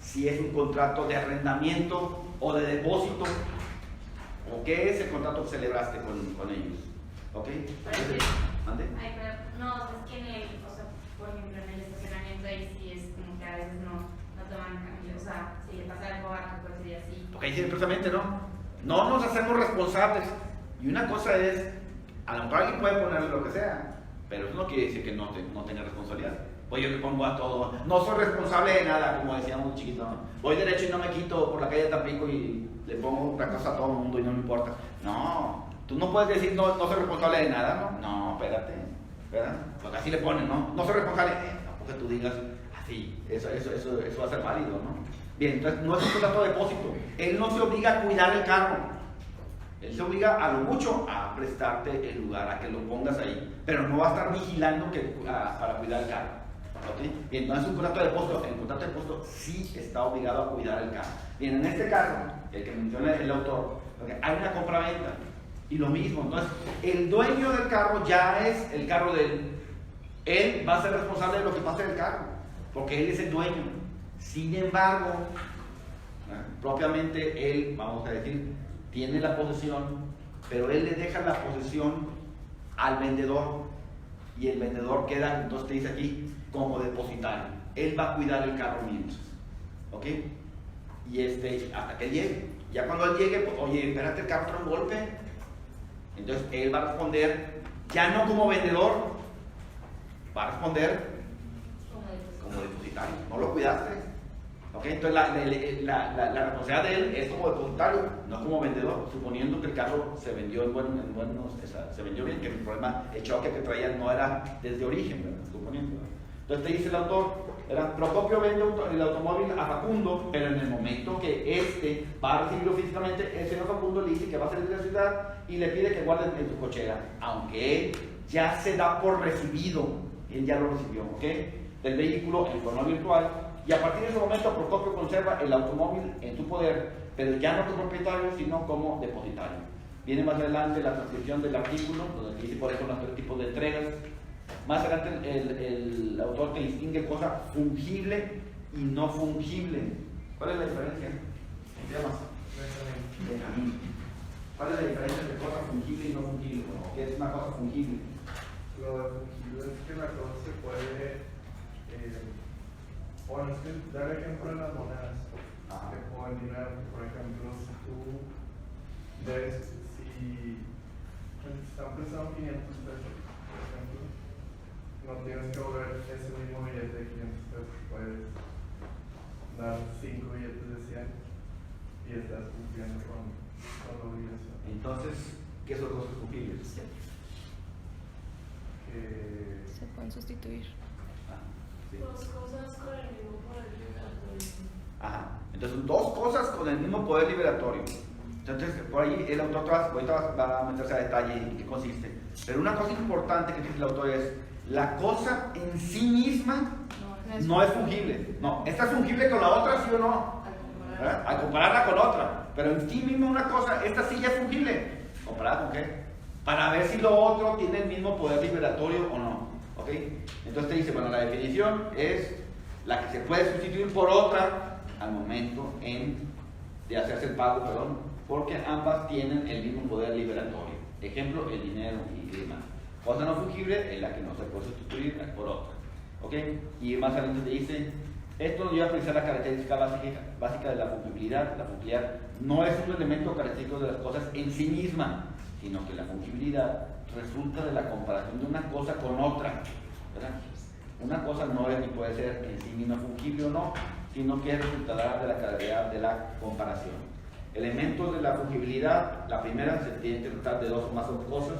si es un contrato de arrendamiento o de depósito, o qué es el contrato que celebraste con ellos. ¿Ok? Entonces, ¿mande? Ay, pero no, es que por ejemplo, en el estacionamiento ahí sí es como que a veces no toman cambio. O sea, si le pasa algo a tu coche y así. Porque ahí sí, precisamente no nos hacemos responsables. Y una cosa es, a lo mejor alguien puede ponerle lo que sea, pero eso no quiere decir que no tenga responsabilidad. Pues yo le pongo a todo, no soy responsable de nada, como decíamos chiquito, ¿no? Voy derecho y no me quito por la calle de Tampico y le pongo una cosa a todo el mundo y no me importa. No, tú no puedes decir no soy responsable de nada, ¿no? No, espérate, ¿verdad? Porque así le ponen, ¿no? No soy responsable, tampoco que tú digas así, eso va a ser válido, ¿no? Bien, entonces no es un contrato de depósito, él no se obliga a cuidar el carro. Él se obliga a lo mucho a prestarte el lugar, a que lo pongas ahí, pero no va a estar vigilando para cuidar el carro. ¿Okay? Bien, no es un contrato de depósito, el contrato de depósito sí está obligado a cuidar el carro. Bien, en este caso, el que menciona el autor, hay una compra-venta y lo mismo, entonces el dueño del carro ya es el carro de él. Él va a ser responsable de lo que pase del carro, porque él es el dueño. Sin embargo, propiamente él, vamos a decir, tiene la posesión, pero él le deja la posesión al vendedor y el vendedor queda, entonces te dice aquí, como depositario. Él va a cuidar el carro mientras, ¿ok? Y hasta que él llegue. Ya cuando él llegue, pues, oye, espérate, el carro trae un golpe. Entonces él va a responder, ya no como vendedor, va a responder como depositario. No lo cuidaste. ¿Okay? Entonces la responsabilidad de él es como depositario, no como vendedor, suponiendo que el carro se vendió se vendió bien, que el problema, el choque que traía no era desde origen, ¿verdad? Suponiendo. Entonces te dice el autor, Procopio vende el automóvil a Facundo, pero en el momento que va a recibirlo físicamente, el señor Facundo le dice que va a salir de la ciudad y le pide que guarde en su cochera, aunque él ya se da por recibido, él ya lo recibió, ¿ok? Del vehículo en forma virtual. Y a partir de ese momento Procopio conserva el automóvil en su poder, pero ya no como propietario, sino como depositario. Viene más adelante la transcripción del artículo, donde dice por ejemplo los tres tipos de entregas. Más adelante el autor te distingue cosa fungible y no fungible. ¿Cuál es la diferencia? ¿Qué llamas? ¿Cuál es la diferencia entre cosa fungible y no fungible? ¿Qué es una cosa fungible? Lo de fungible es que la cosa se puede... Bueno, es que dar ejemplo en las monedas, o en dinero, por ejemplo, si tú ves, si te están prestando 500 pesos, por ejemplo, no tienes que volver ese mismo billete de 500 pesos, puedes dar 5 billetes de 100 y estás cumpliendo con la obligación. Entonces, ¿qué son cosas fungibles? Se pueden sustituir. Sí. Dos cosas con el mismo poder liberatorio. Ajá. Entonces, dos cosas con el mismo poder liberatorio. Entonces, por ahí el autor ahorita va a meterse a detalle en qué consiste. Pero una cosa importante que dice el autor es, la cosa en sí misma no es fungible. No, esta es fungible con la otra, ¿sí o no? ¿Verdad? Al compararla con otra. Pero en sí misma una cosa, esta sí ya es fungible. ¿Comparada con qué? Para ver si lo otro tiene el mismo poder liberatorio o no. ¿Ok? Entonces te dice, bueno, la definición es la que se puede sustituir por otra al momento de hacerse el pago, perdón, porque ambas tienen el mismo poder liberatorio. Ejemplo, el dinero y demás. Cosa no fungible es la que no se puede sustituir por otra. ¿Ok? Y más adelante te dice, esto nos lleva a precisar la característica básica de la fungibilidad. La fungibilidad no es un elemento característico de las cosas en sí misma, sino que la fungibilidad resulta de la comparación de una cosa con otra, ¿verdad? Una cosa no es ni puede ser en sí misma fungible o no, sino que resultará de la calidad de la comparación. Elementos de la fungibilidad, la primera se tiene que tratar de dos o más cosas,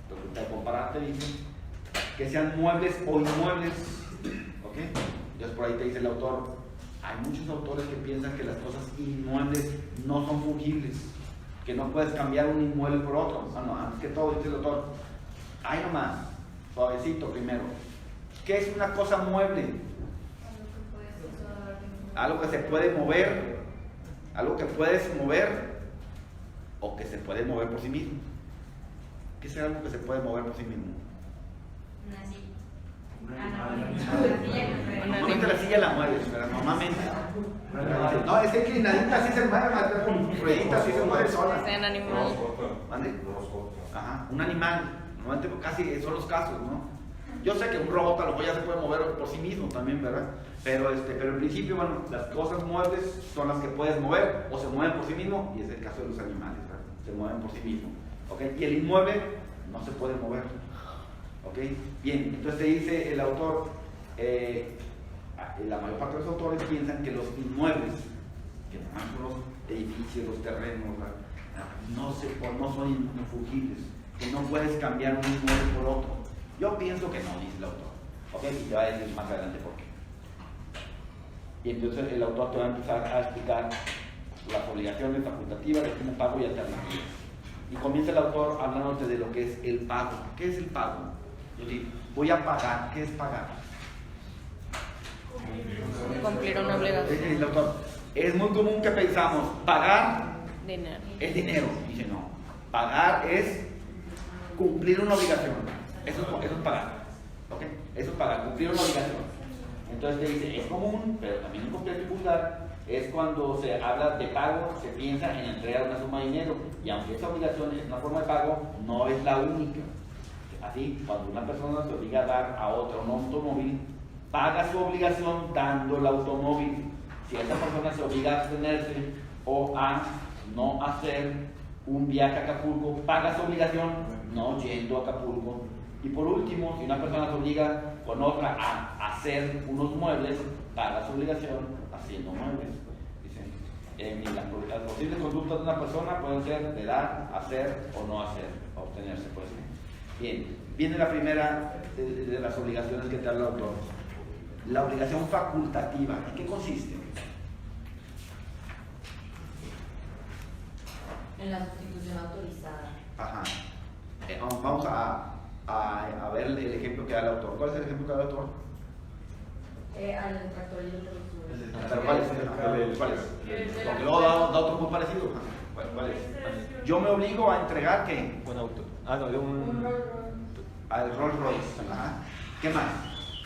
resulta de compararte, dice, que sean muebles o inmuebles, ¿ok? Entonces por ahí te dice el autor, hay muchos autores que piensan que las cosas inmuebles no son fungibles, que no puedes cambiar un inmueble por otro. No, antes que todo, dice el autor, ahí nomás, suavecito primero. ¿Qué es una cosa mueble? Algo que se puede mover, algo que puedes mover o que se puede mover por sí mismo. ¿Qué es algo que se puede mover por sí mismo? Una silla. Normalmente la silla la mueves, pero normalmente. No, es que inclinadita sí se mueve, con rueditas sí se mueve sola. Sea un animal. ¿Mande? Ajá, un animal. Normalmente casi son los casos, ¿no? Yo sé que un robot a lo mejor ya se puede mover por sí mismo también, ¿verdad? Pero en principio, bueno, las cosas muebles son las que puedes mover o se mueven por sí mismo, y es el caso de los animales, ¿verdad? Se mueven por sí mismos. ¿Ok? Y el inmueble no se puede mover. ¿Ok? Bien, entonces te dice el autor, la mayor parte de los autores piensan que los inmuebles, que son los edificios, los terrenos, no son infungibles, que no puedes cambiar un inmueble por otro. Yo pienso que no, dice el autor. ¿Ok? Y te va a decir más adelante por qué. Y entonces el autor te va a empezar a explicar las obligaciones facultativas, régimen pago y alternativas. Y comienza el autor hablándote de lo que es el pago. ¿Qué es el pago? Yo digo, voy a pagar. ¿Qué es pagar? Cumplir una obligación. El autor, es muy común que pensamos, pagar Dinero. es dinero. Dice, no. Pagar es cumplir una obligación. Eso es pagar. ¿Ok? Eso es pagar, cumplir una obligación. Entonces te dice, es común, pero también en completo y vulgar, es cuando se habla de pago, se piensa en entregar una suma de dinero. Y aunque esa obligación es una forma de pago, no es la única. Así, cuando una persona se obliga a dar a otra un automóvil, paga su obligación dando el automóvil. Si esa persona se obliga a abstenerse o a no hacer un viaje a Acapulco, paga su obligación no yendo a Acapulco. Y por último, si una persona se obliga con otra a hacer unos muebles, paga su obligación haciendo muebles. Dicen, las posibles conductas de una persona pueden ser de dar, hacer o no hacer, obtenerse, por ejemplo. Bien, viene la primera de las obligaciones que te habla el autor. La obligación facultativa. ¿En qué consiste? En la sustitución autorizada. Ajá. Vamos a ver el ejemplo que da el autor. ¿Cuál es el ejemplo que da el autor? Al tractor y el productor. ¿Pero cuál es? ¿Cuál es? Porque luego da otro muy parecido. ¿Cuál es? Yo me obligo a entregar ¿qué? Un auto. No, de un Rolls Royce. Al Rolls Royce. Ajá. ¿Qué más?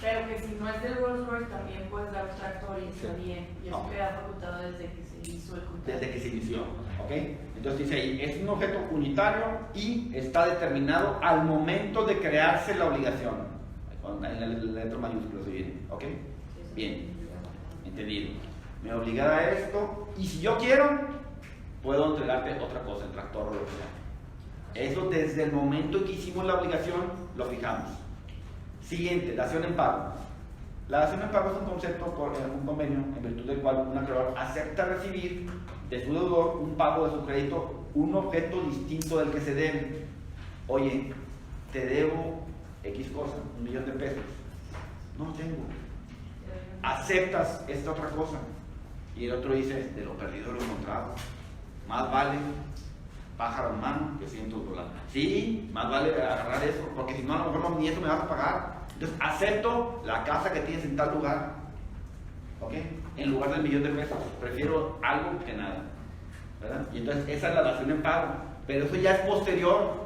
Pero que si no es del Rolls Royce también puedes dar un tractor y está bien. Y eso queda facultado desde que se hizo el contrato. Desde que se inició. ¿Ok? Entonces dice ahí, es un objeto unitario y está determinado al momento de crearse la obligación. En la letra mayúscula se viene. ¿Ok? Bien. Entendido. Me obligará a esto y si yo quiero, puedo entregarte otra cosa, el tractor o lo que sea. Eso desde el momento en que hicimos la obligación, lo fijamos. Siguiente, dación en pago. La dación en pago es un concepto, un convenio, en virtud del cual un acreedor acepta recibir de su deudor un pago de su crédito, un objeto distinto del que se debe. Oye, te debo X cosa, 1.000.000 de pesos. No tengo. Aceptas esta otra cosa. Y el otro dice, de lo perdido lo encontrado. Más vale pájaro en mano que $100. Sí, más vale agarrar eso, porque si no a lo mejor ni eso me vas a pagar. Entonces, acepto la casa que tienes en tal lugar, ¿ok? En lugar del $1,000,000 de pesos. Prefiero algo que nada, ¿verdad? Y entonces, esa es la dación en pago. Pero eso ya es posterior.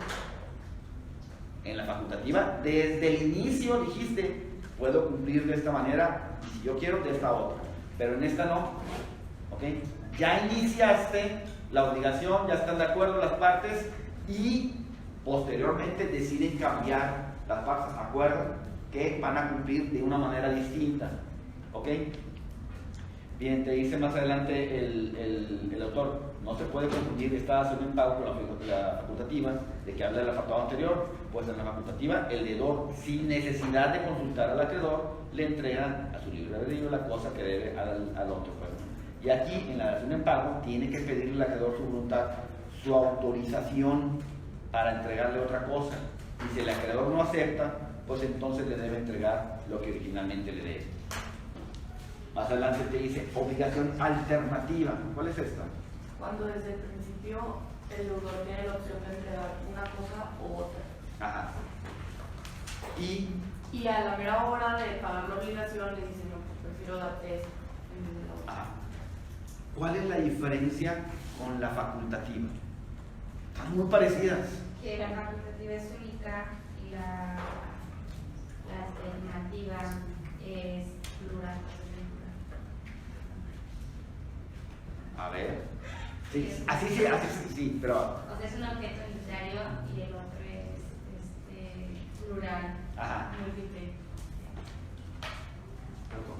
En la facultativa, desde el inicio dijiste, puedo cumplir de esta manera, y si yo quiero, de esta otra. Pero en esta no, ¿ok? Ya iniciaste la obligación, ya están de acuerdo las partes y posteriormente deciden cambiar las partes, acuerdan que van a cumplir de una manera distinta, ¿ok? Bien, te dice más adelante el autor, no se puede confundir esta dación en pago con la facultativa, de que habla del apartado anterior, pues en la facultativa el deudor, sin necesidad de consultar al acreedor, le entrega a su libre albedrío la cosa que debe al otro. Pues. Y aquí, en la dación en pago, tiene que pedirle al acreedor su voluntad, su autorización para entregarle otra cosa. Y si el acreedor no acepta, pues entonces le debe entregar lo que originalmente le debe. Más adelante te dice obligación alternativa. ¿Cuál es esta? Cuando desde el principio el deudor tiene la opción de entregar una cosa u otra. Ajá. Y a la mera hora de pagar la obligación le dice, no, pues prefiero darte esto. Ajá. ¿Cuál es la diferencia con la facultativa? Están muy parecidas. Que la facultativa es única y la alternativa es plural. A ver. Sí, así sí, pero... O sea, es un objeto unitario y el otro es plural. Ajá. Múltiple.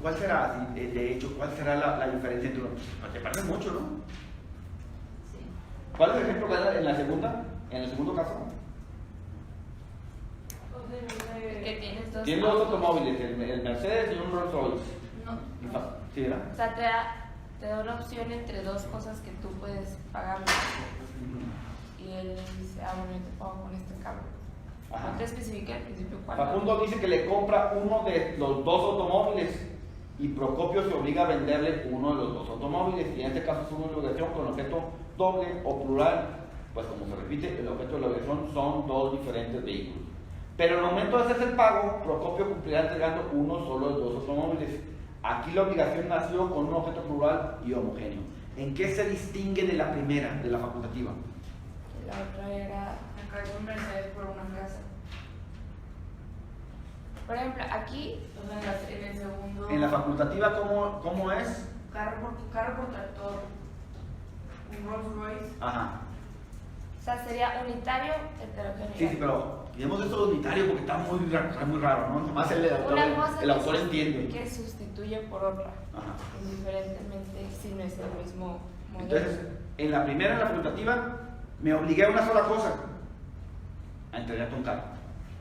¿Cuál será, de hecho, cuál será la diferencia entre los? Te parece mucho, ¿no? Sí. ¿Cuál es el ejemplo que da en la segunda? En el segundo caso. Que tienes dos. Tienes dos automóviles, el Mercedes y un Rolls Royce. No. Sí, ¿verdad? O sea, te da una opción entre dos cosas que tú puedes pagar. Y él dice, bueno, yo te pago con este carro. Ajá. No te especifica al principio cuál. Facundo dice que le compra uno de los dos automóviles y Procopio se obliga a venderle uno de los dos automóviles, y en este caso es una obligación con objeto doble o plural. Pues como se repite, el objeto de la obligación son dos diferentes vehículos. Pero en el momento de hacerse el pago, Procopio cumplirá entregando uno solo de dos automóviles. Aquí la obligación nació con un objeto plural y homogéneo. ¿En qué se distingue de la primera, de la facultativa? La otra era Acá es un Mercedes por una casa. por ejemplo, aquí, O sea, en el segundo. En la facultativa, ¿cómo es? Carro por tractor. Un Rolls Royce. Ajá. o sea, sería unitario, heterogéneo. Sí, pero digamos esto de unitario porque está muy raro, ¿no? Nomás el Una cosa autor entiende. que sustituye por otra, Ajá. indiferentemente si no es el mismo modelo. Entonces, en la primera, en la facultativa, me obligué a una sola cosa, a entregarte un carro.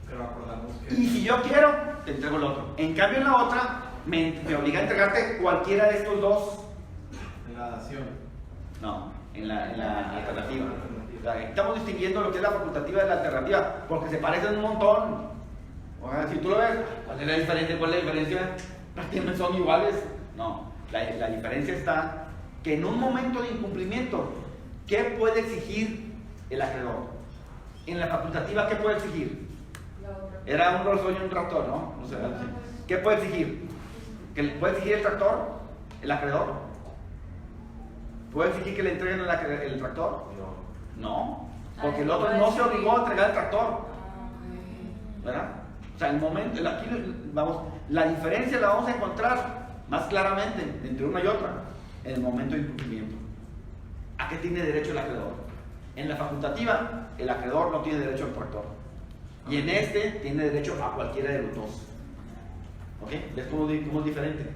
Pero acordamos que. Y si yo quiero, te entrego el otro. En cambio, en la otra, me obliga a entregarte cualquiera de estos dos. En la dación. No, en la alternativa. O sea, estamos distinguiendo lo que es la facultativa de la alternativa, porque se parecen un montón. O sea, si tú lo ves, ¿cuál es la diferencia? ¿Cuál es la diferencia? Prácticamente son iguales. No, la diferencia está que en un momento de incumplimiento, ¿qué puede exigir el acreedor? En la facultativa, ¿qué puede exigir? Era un Rolls Royce y un tractor, ¿no? O sea, ¿qué puede exigir? ¿Que le puede exigir el tractor? ¿El acreedor? ¿Puede exigir que le entreguen el tractor? No, porque el otro no se obligó a entregar el tractor, ¿verdad? O sea, el momento, aquí vamos, la diferencia la vamos a encontrar más claramente entre una y otra en el momento de incumplimiento. ¿A qué tiene derecho el acreedor? En la facultativa, el acreedor no tiene derecho al tractor. Y en este tiene derecho a cualquiera de los dos. ¿Ok? ¿Ves cómo es diferente?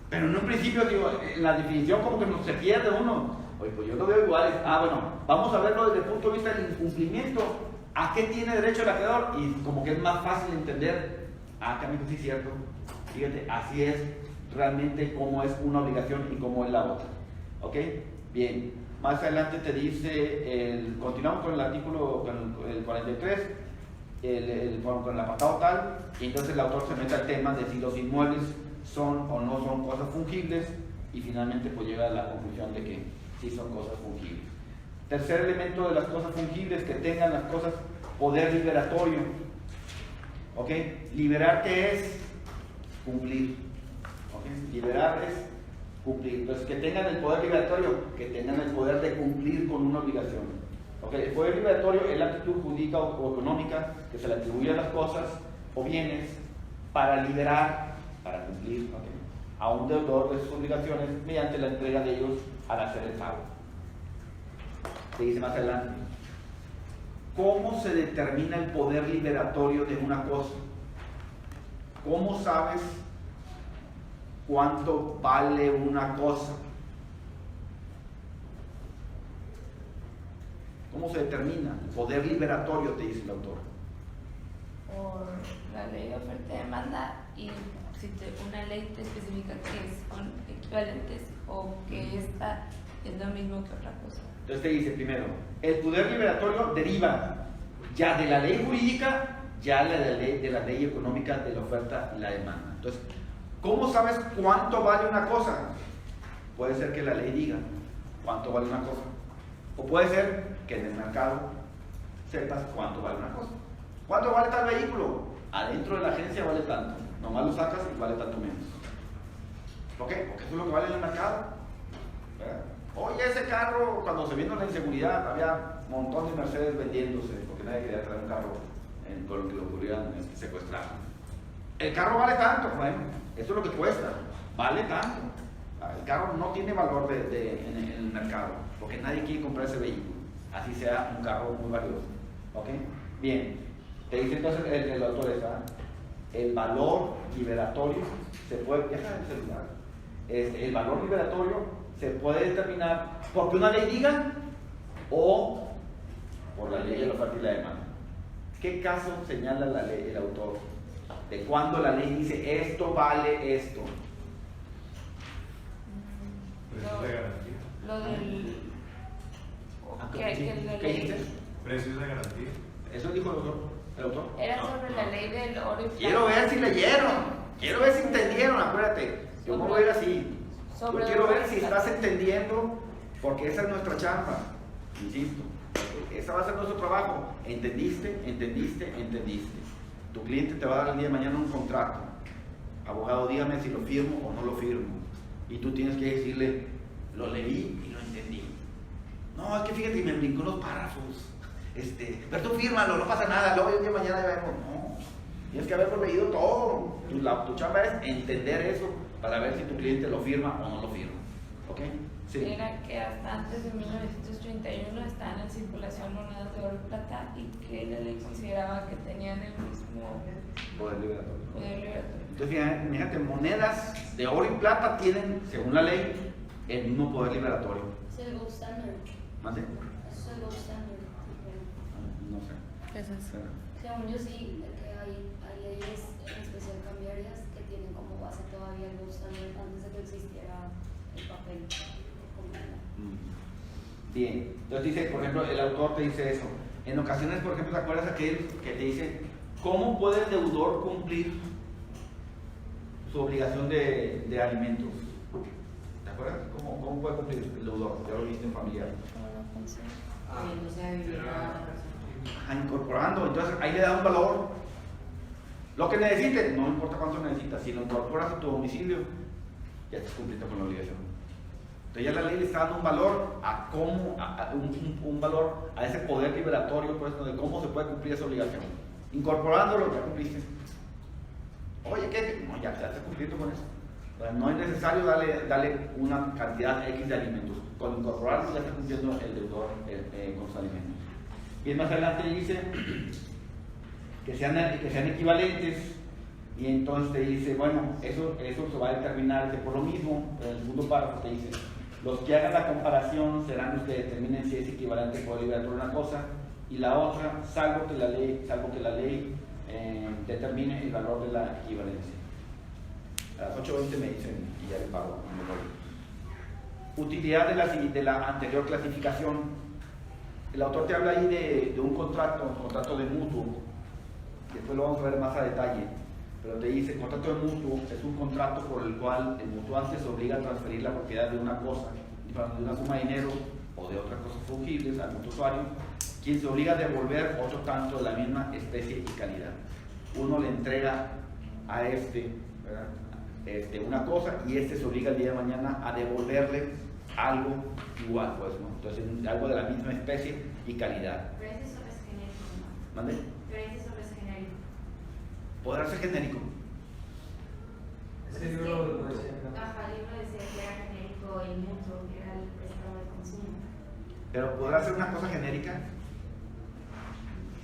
Pero en un principio, digo, en la definición como que se pierde uno. Oye, pues yo lo veo igual. Bueno, vamos a verlo desde el punto de vista del incumplimiento. ¿A qué tiene derecho el acreedor? Y como que es más fácil entender. Que amigo, sí es cierto. Fíjate, así es realmente cómo es una obligación y cómo es la otra. ¿Ok? Bien. Más adelante te dice, continuamos con el artículo, con el 43. Con el apartado tal, y entonces el autor se mete al tema de si los inmuebles son o no son cosas fungibles, y finalmente pues llega a la conclusión de que sí son cosas fungibles. Tercer elemento de las cosas fungibles, que tengan las cosas poder liberatorio. ¿Ok? Liberar, ¿qué es? Cumplir. ¿Ok? Liberar es cumplir. Entonces, que tengan el poder liberatorio, que tengan el poder de cumplir con una obligación. ¿Ok? El poder liberatorio es la actitud jurídica o económica que se le atribuye a las cosas o bienes para liberar, para cumplir, ¿ok?, a un deudor de sus obligaciones mediante la entrega de ellos al hacer el pago. Se dice más adelante: ¿cómo se determina el poder liberatorio de una cosa? ¿Cómo sabes cuánto vale una cosa? ¿Cómo se determina el poder liberatorio? Te dice el autor. Por la ley de oferta y demanda, y si una ley te especifica que son equivalentes o que esta es lo mismo que otra cosa. Entonces te dice primero, el poder liberatorio deriva ya de la ley jurídica, ya de la ley económica de la oferta y la demanda. Entonces, ¿cómo sabes cuánto vale una cosa? Puede ser que la ley diga cuánto vale una cosa, o puede ser que en el mercado sepas cuánto vale una cosa. ¿Cuánto vale tal vehículo? Adentro de la agencia vale tanto, nomás lo sacas y vale tanto menos. ¿Por qué? Porque eso es lo que vale en el mercado, ¿verdad? Oye, ese carro, cuando se vino la inseguridad, había un montón de Mercedes vendiéndose, porque nadie quería traer un carro con lo que lo pudieran secuestrar. El carro vale tanto, bueno, eso es lo que cuesta, vale tanto. El carro no tiene valor en el mercado, porque nadie quiere comprar ese vehículo, así sea un carro muy valioso. ¿Ok? Bien, te dice entonces el autor el valor liberatorio se puede, deja el celular, el valor liberatorio se puede determinar porque una ley diga o por la ley de la oferta y la demanda. ¿Qué caso señala la ley, el autor? De cuando la ley dice esto vale esto. Precios de garantía. Lo del... ¿Qué dice? Precios de garantía. Eso dijo el autor. Era sobre la ley del oro y plata. Quiero ver si leyeron, quiero ver si entendieron, acuérdate. Yo me voy a ir así. Yo quiero ver si estás entendiendo, porque esa es nuestra chamba, insisto. Esa va a ser nuestro trabajo. ¿Entendiste? ¿Entendiste? ¿Entendiste? Tu cliente te va a dar el día de mañana un contrato. Abogado, dígame si lo firmo o no lo firmo. Y tú tienes que decirle, lo leí y lo entendí. No, es que fíjate que me brincó los párrafos. Pero tú fírmalo, no pasa nada, luego el día de mañana ya vemos. No, tienes que haberlo leído todo. Tu chamba es entender eso para ver si tu cliente lo firma o no lo firma. ¿Ok? Sí. Era que hasta antes de 1931 estaban en circulación monedas de oro y plata y que la ley consideraba que tenían el mismo Poder liberatorio. poder liberatorio. Entonces, fíjate, monedas de oro y plata tienen, según la ley, el mismo poder liberatorio. Es el gold standard. ¿Más de? Es el gold standard. No sé. Eso es. Según yo sí, de que hay leyes en especial cambiarias que tienen como base todavía el gold standard antes de que existiera el papel. Bien, entonces dice, por ejemplo, el autor te dice eso. En ocasiones, por ejemplo, ¿te acuerdas aquel que te dice cómo puede el deudor cumplir su obligación de alimentos? ¿Te acuerdas? ¿Cómo puede cumplir el deudor? Ya lo viste en familiar. Incorporando, entonces ahí le da un valor. Lo que necesites, no importa cuánto necesitas, si lo incorporas a tu domicilio, ya estás cumpliendo con la obligación. Entonces ya la ley le está dando un valor a cómo, un valor a ese poder liberatorio, pues, de cómo se puede cumplir esa obligación. Incorporándolo, ya cumpliste. Oye, ¿qué? No, ya estás cumpliendo con eso. Entonces, no es necesario darle una cantidad X de alimentos. Con incorporarlo ya está cumpliendo el deudor con sus alimentos. Y más adelante dice que sean equivalentes. Y entonces te dice, bueno, eso se va a determinar por lo mismo. En el segundo párrafo te dice, los que hagan la comparación serán los que determinen si es equivalente o poder liberatorio una cosa y la otra, salvo que la ley determine el valor de la equivalencia. A las 8:20 me dicen y ya le pago. Utilidad de la anterior clasificación. El autor te habla ahí de un contrato de mutuo. Después lo vamos a ver más a detalle. Pero te dice, el contrato de mutuo es un contrato por el cual el mutuante se obliga a transferir la propiedad de una cosa, de una suma de dinero o de otras cosas fungibles al mutuo usuario, quien se obliga a devolver otro tanto de la misma especie y calidad. uno le entrega a ¿verdad? Una cosa y se obliga el día de mañana a devolverle algo igual, pues, ¿no? Entonces, algo de la misma especie y calidad. Pero ese solo es genérico, ¿no? ¿Mande? Pero ese solo es genérico. ¿Podrá ser genérico? Ese libro lo decía, ¿no? Ajá, el libro decía que era genérico y mutuo, que era el préstamo de consumo. Pero ¿podrá ser una cosa genérica?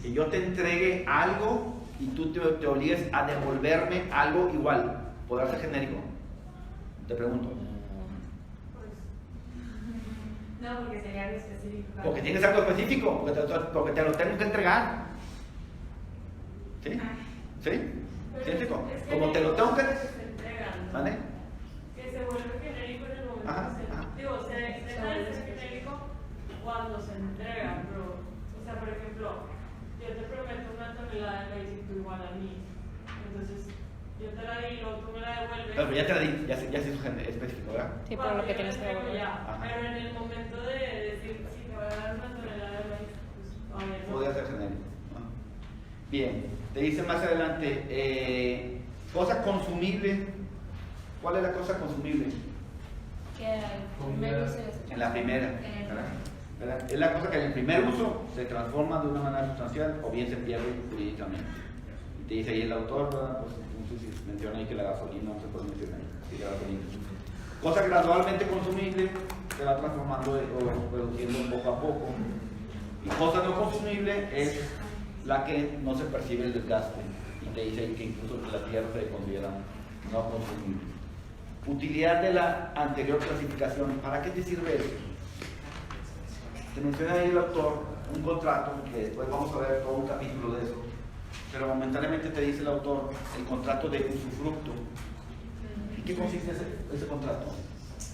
Que yo te entregue algo y tú te obligues a devolverme algo igual. ¿Podrá ser genérico? Te pregunto. No, porque sería algo específico. Porque tiene que ser algo específico, porque te lo tengo que entregar. ¿Sí? ¿Sí? ¿Sí, chico? Como te lo tengo que... ¿Vale? Que se vuelve genérico en el momento Ajá, que se... ajá. Digo, se deja de ser genérico cuando se entrega, pero... O sea, por ejemplo, yo te prometo 1 tonelada de maíz y tú igual a mí. Entonces, yo te la di y luego tú me la devuelves. Pero ya te la di, ya se hizo específico, ¿verdad? Sí, por Cuando lo que yo tienes la que entrego devolver. ya. Ajá. Pero en el momento de decir, si te voy a dar 1 tonelada de maíz, pues todavía no. Podría ser genérico. ¿No? Bien, te dice más adelante, cosa consumible. ¿Cuál es la cosa consumible? Que el primer uso es En la primera, ¿verdad? Es la cosa que en el primer uso se transforma de una manera sustancial o bien se pierde jurídicamente. Y te dice ahí el autor, ¿verdad? Pues no sé si menciona ahí que la gasolina no se puede mencionar. Sí, la gasolina. Cosa gradualmente consumible se va transformando o reduciendo poco a poco. Y cosa no consumible es la que no se percibe el desgaste. Y te dice ahí que incluso la tierra se considera no consumible. Utilidad de la anterior clasificación. ¿Para qué te sirve eso? Te menciona ahí el autor un contrato, que después vamos a ver todo un capítulo de eso, pero momentáneamente te dice el autor el contrato de usufructo. ¿En qué consiste ese contrato?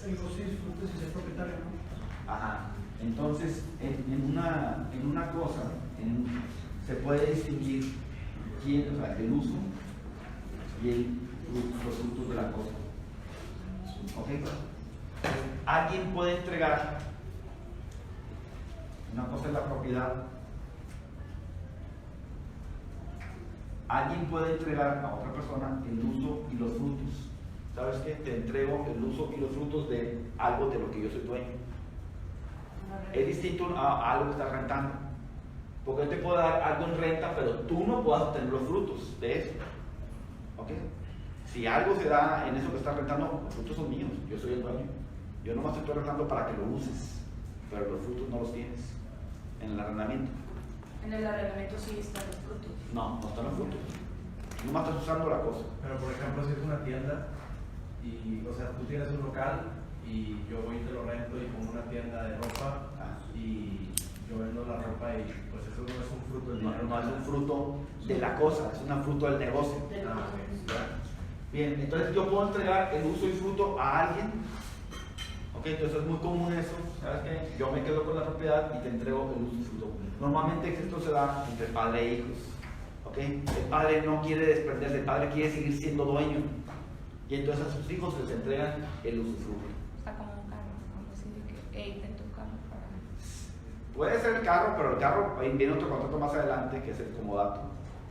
El goce y disfrute si es propietario, ¿no? Ajá. Entonces, en una cosa se puede distinguir quién, o sea, el uso y los frutos de la cosa. ¿Ok? Alguien puede entregar, una cosa es la propiedad, alguien puede entregar a otra persona el uso y los frutos. ¿Sabes qué? Te entrego el uso y los frutos de algo de lo que yo soy dueño. Es distinto a algo que estás rentando. Porque yo te puedo dar algo en renta, pero tú no puedes obtener los frutos de eso. ¿Ok? Si algo se da en eso que estás rentando, los frutos son míos, yo soy el dueño. Yo nomás te estoy rentando para que lo uses, pero los frutos no los tienes en el arrendamiento. En el arrendamiento sí están los frutos. No, no están los frutos. Nomás estás usando la cosa. Pero por ejemplo, si es una tienda y, o sea, tú tienes un local y yo voy y te lo rento y pongo una tienda de ropa y yo vendo la ropa y pues eso no es un fruto del dinero. No es un fruto de la cosa, es un fruto del negocio. Bien, entonces yo puedo entregar el uso y fruto a alguien. Ok, entonces es muy común eso. ¿Sabes qué? Yo me quedo con la propiedad y te entrego el uso y fruto. Normalmente esto se da entre padre e hijos. ¿Ok? El padre no quiere desprenderse, el padre quiere seguir siendo dueño. Y entonces a sus hijos les entregan el uso y fruto. Está como un carro, como así de que, hey, ten tu carro para... Puede ser el carro, pero el carro, ahí viene otro contrato más adelante que es el comodato,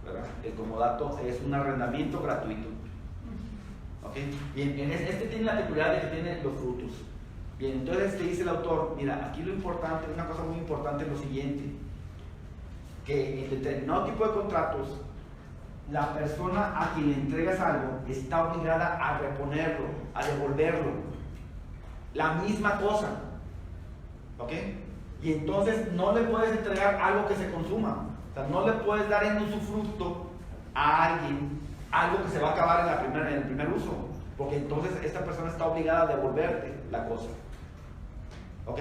¿verdad? El comodato es un arrendamiento gratuito. ¿Ok? Bien, este tiene la peculiaridad de que tiene los frutos. Bien, entonces te dice el autor, mira, aquí lo importante, una cosa muy importante es lo siguiente, que en determinado tipo de contratos, la persona a quien le entregas algo está obligada a reponerlo, a devolverlo. La misma cosa. ¿Ok? Y entonces no le puedes entregar algo que se consuma. O sea, no le puedes dar en usufructo a alguien algo que se va a acabar en el primer uso. Porque entonces esta persona está obligada a devolverte la cosa. ¿Ok?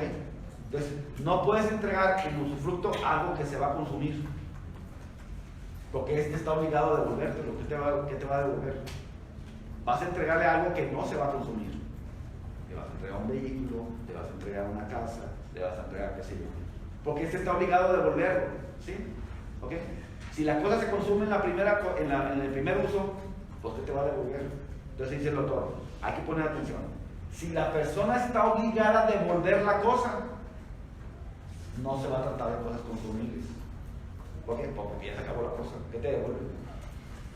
Entonces, no puedes entregar en usufructo algo que se va a consumir. Porque este está obligado a devolvértelo. ¿Qué te va a devolver? Vas a entregarle algo que no se va a consumir. Te vas a entregar un vehículo, te vas a entregar una casa, le vas a entregar qué sé yo. Porque este está obligado a devolverlo. ¿Sí? ¿Ok? Si la cosa se consume en el primer uso, pues ¿qué te va a devolver? Entonces dice el autor, hay que poner atención. Si la persona está obligada a devolver la cosa, no se va a tratar de cosas consumibles. ¿Por qué? Porque ya se acabó la cosa. ¿Qué te devuelve?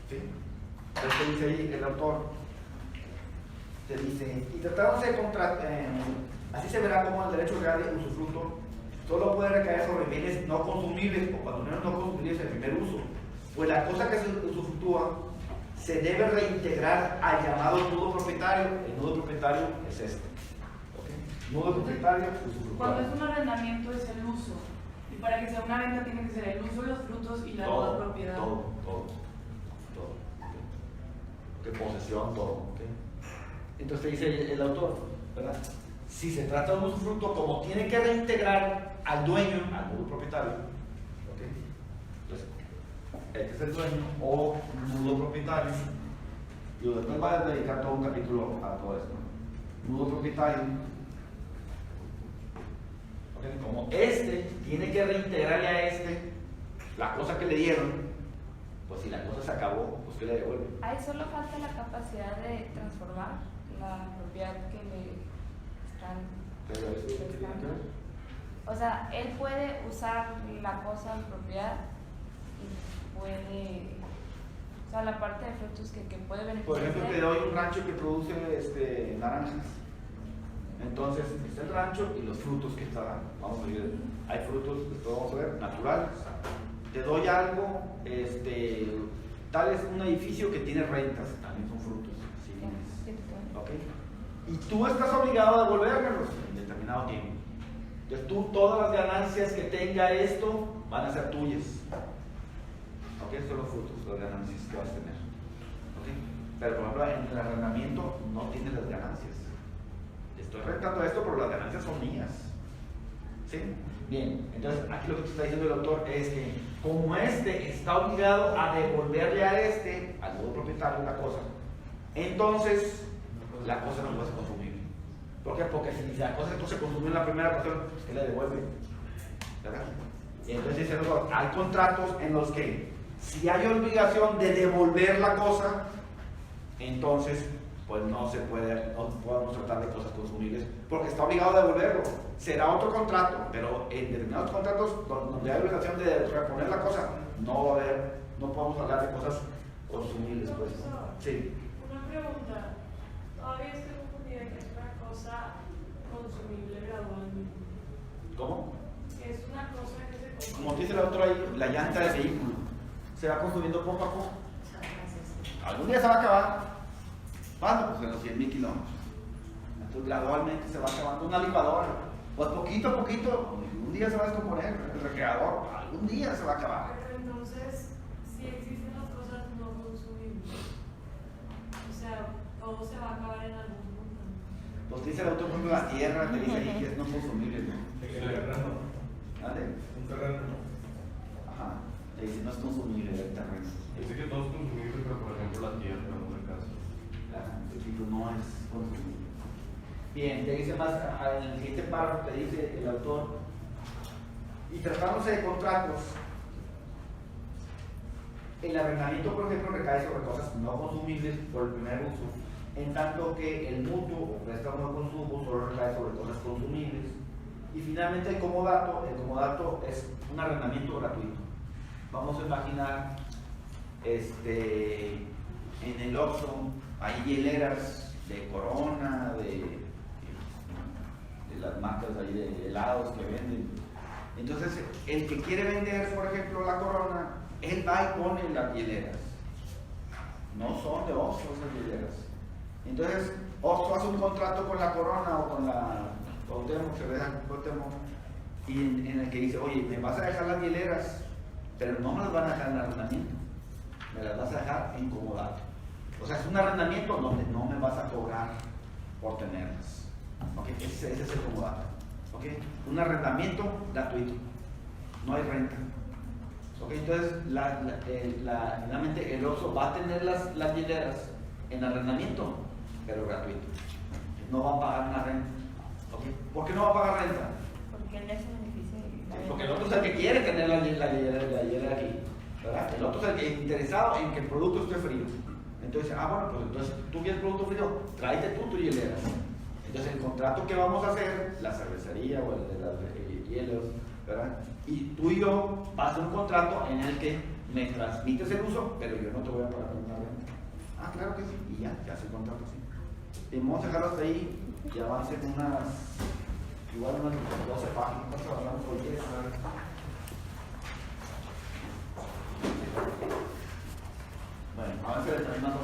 ¿Sí? Entonces te dice ahí el autor, te dice, y tratándose de así se verá como el derecho real de usufructo solo puede recaer sobre bienes no consumibles, o cuando menos no consumibles en primer uso, pues la cosa que se usufructúa se debe reintegrar al llamado nudo propietario. El nudo propietario es este. ¿Okay? Nudo propietario, usufructuario. Cuando es un arrendamiento es el uso. Y para que sea una venta tiene que ser el uso de los frutos y la nueva propiedad. Todo. ¿Okay? Posesión, todo. ¿Okay? Entonces dice el autor, ¿verdad? Si se trata de un usufructo, como tiene que reintegrar al dueño, al nudo propietario, ¿okay? Entonces, este es el dueño o nudo propietario. Yo después voy a dedicar todo un capítulo a todo esto. Nudo propietario. ¿Okay? Como este tiene que reintegrarle a este la cosa que le dieron, pues si la cosa se acabó, pues ¿qué le devuelve? Ahí solo falta la capacidad de transformar la propiedad que le están prestando. O sea, él puede usar la cosa en propiedad y puede, o sea, la parte de frutos que puede beneficiar. Por ejemplo, te doy un rancho que produce naranjas. Entonces, está el rancho y los frutos que está dando. Vamos a ver, hay frutos, esto vamos a ver, naturales. Te doy algo, tal es un edificio que tiene rentas, también son frutos. ¿Sí? ¿Okay? Y tú estás obligado a devolvérmelos en determinado tiempo. Entonces tú, todas las ganancias que tenga esto van a ser tuyas. ¿Ok? Estos son los frutos, las ganancias que vas a tener. ¿Ok? Pero por ejemplo, en el arrendamiento no tienes las ganancias. Estoy rentando esto, pero las ganancias son mías. ¿Sí? Bien, entonces aquí lo que te está diciendo el autor es que como este está obligado a devolverle a al nuevo propietario, la cosa, entonces la cosa no puede ser consumible. ¿Por qué? Porque si la cosa se consumió en la primera ocasión, pues ¿qué le devuelve? ¿Verdad? Y entonces dice el autor, hay contratos en los que si hay obligación de devolver la cosa, entonces pues no podemos tratar de cosas consumibles porque está obligado a devolverlo. Será otro contrato, pero en determinados contratos donde hay obligación de reponer la cosa, no podemos hablar de cosas consumibles. Pues, ¿no? Sí. Una pregunta, todavía estoy confundida que es una cosa consumible gradualmente. ¿Cómo? Que es una cosa que se consume. Como dice el otro ahí, la llanta del vehículo se va consumiendo poco a poco. Algún día se va a acabar. ¿Cuándo? Pues en los 100,000 kilómetros. Entonces gradualmente se va acabando una licuadora. Pues poquito a poquito, un día se va a descomponer el refrigerador, algún día se va a acabar. Pero entonces, si existen las cosas no consumibles, o sea, todo se va a acabar en algún punto. Pues te dice el autor, por ejemplo, la tierra, te dice ahí que es no consumible, ¿no? El terreno. ¿Vale? Un terreno. Ajá. Te dice no es consumible el terreno. Dice que todo es consumible, pero por ejemplo la tierra, en el caso. El título no es consumible. Bien, te dice más, en el siguiente párrafo te dice el autor, y tratándose de contratos, el arrendamiento, por ejemplo, recae sobre cosas no consumibles por el primer uso, en tanto que el mutuo o préstamo de consumo solo recae sobre cosas consumibles. Y finalmente el comodato es un arrendamiento gratuito. Vamos a imaginar, en el Oxxo hay hieleras de Corona, de las marcas ahí de helados que venden. Entonces, el que quiere vender, por ejemplo, la Corona, él va y pone las hieleras. No son de Oxxo esas hieleras. Entonces, Oxxo hace un contrato con la Corona o con la Cuauhtémoc, y en el que dice, oye, me vas a dejar las hieleras, pero no me las van a dejar en arrendamiento, me las vas a dejar en comodato. O sea, es un arrendamiento donde no me vas a cobrar por tenerlas. ¿Okay? Ese es el comodato. ¿Okay? Un arrendamiento gratuito, no hay renta. ¿Okay? Entonces, finalmente el Oxxo va a tener las hieleras en arrendamiento, pero gratuito. No va a pagar una renta. ¿Okay? ¿Por qué no va a pagar renta? Porque él es un beneficio. Porque el otro es el que quiere tener la hielera aquí, ¿verdad? El otro es el que es interesado en que el producto esté frío. Entonces, bueno, pues entonces tú quieres producto frío, tráete tú tu hielera. Entonces el contrato que vamos a hacer, la cervecería o el de las hielos, ¿verdad? Y tú y yo va a hacer un contrato en el que me transmites el uso, pero yo no te voy a pagar una renta. Ah, claro que sí, y ya se contrata así. Y vamos a dejarlo hasta ahí y avancen igual unas 12 páginas, ¿cuánto hablamos hoy? 10. Bueno, avance determinando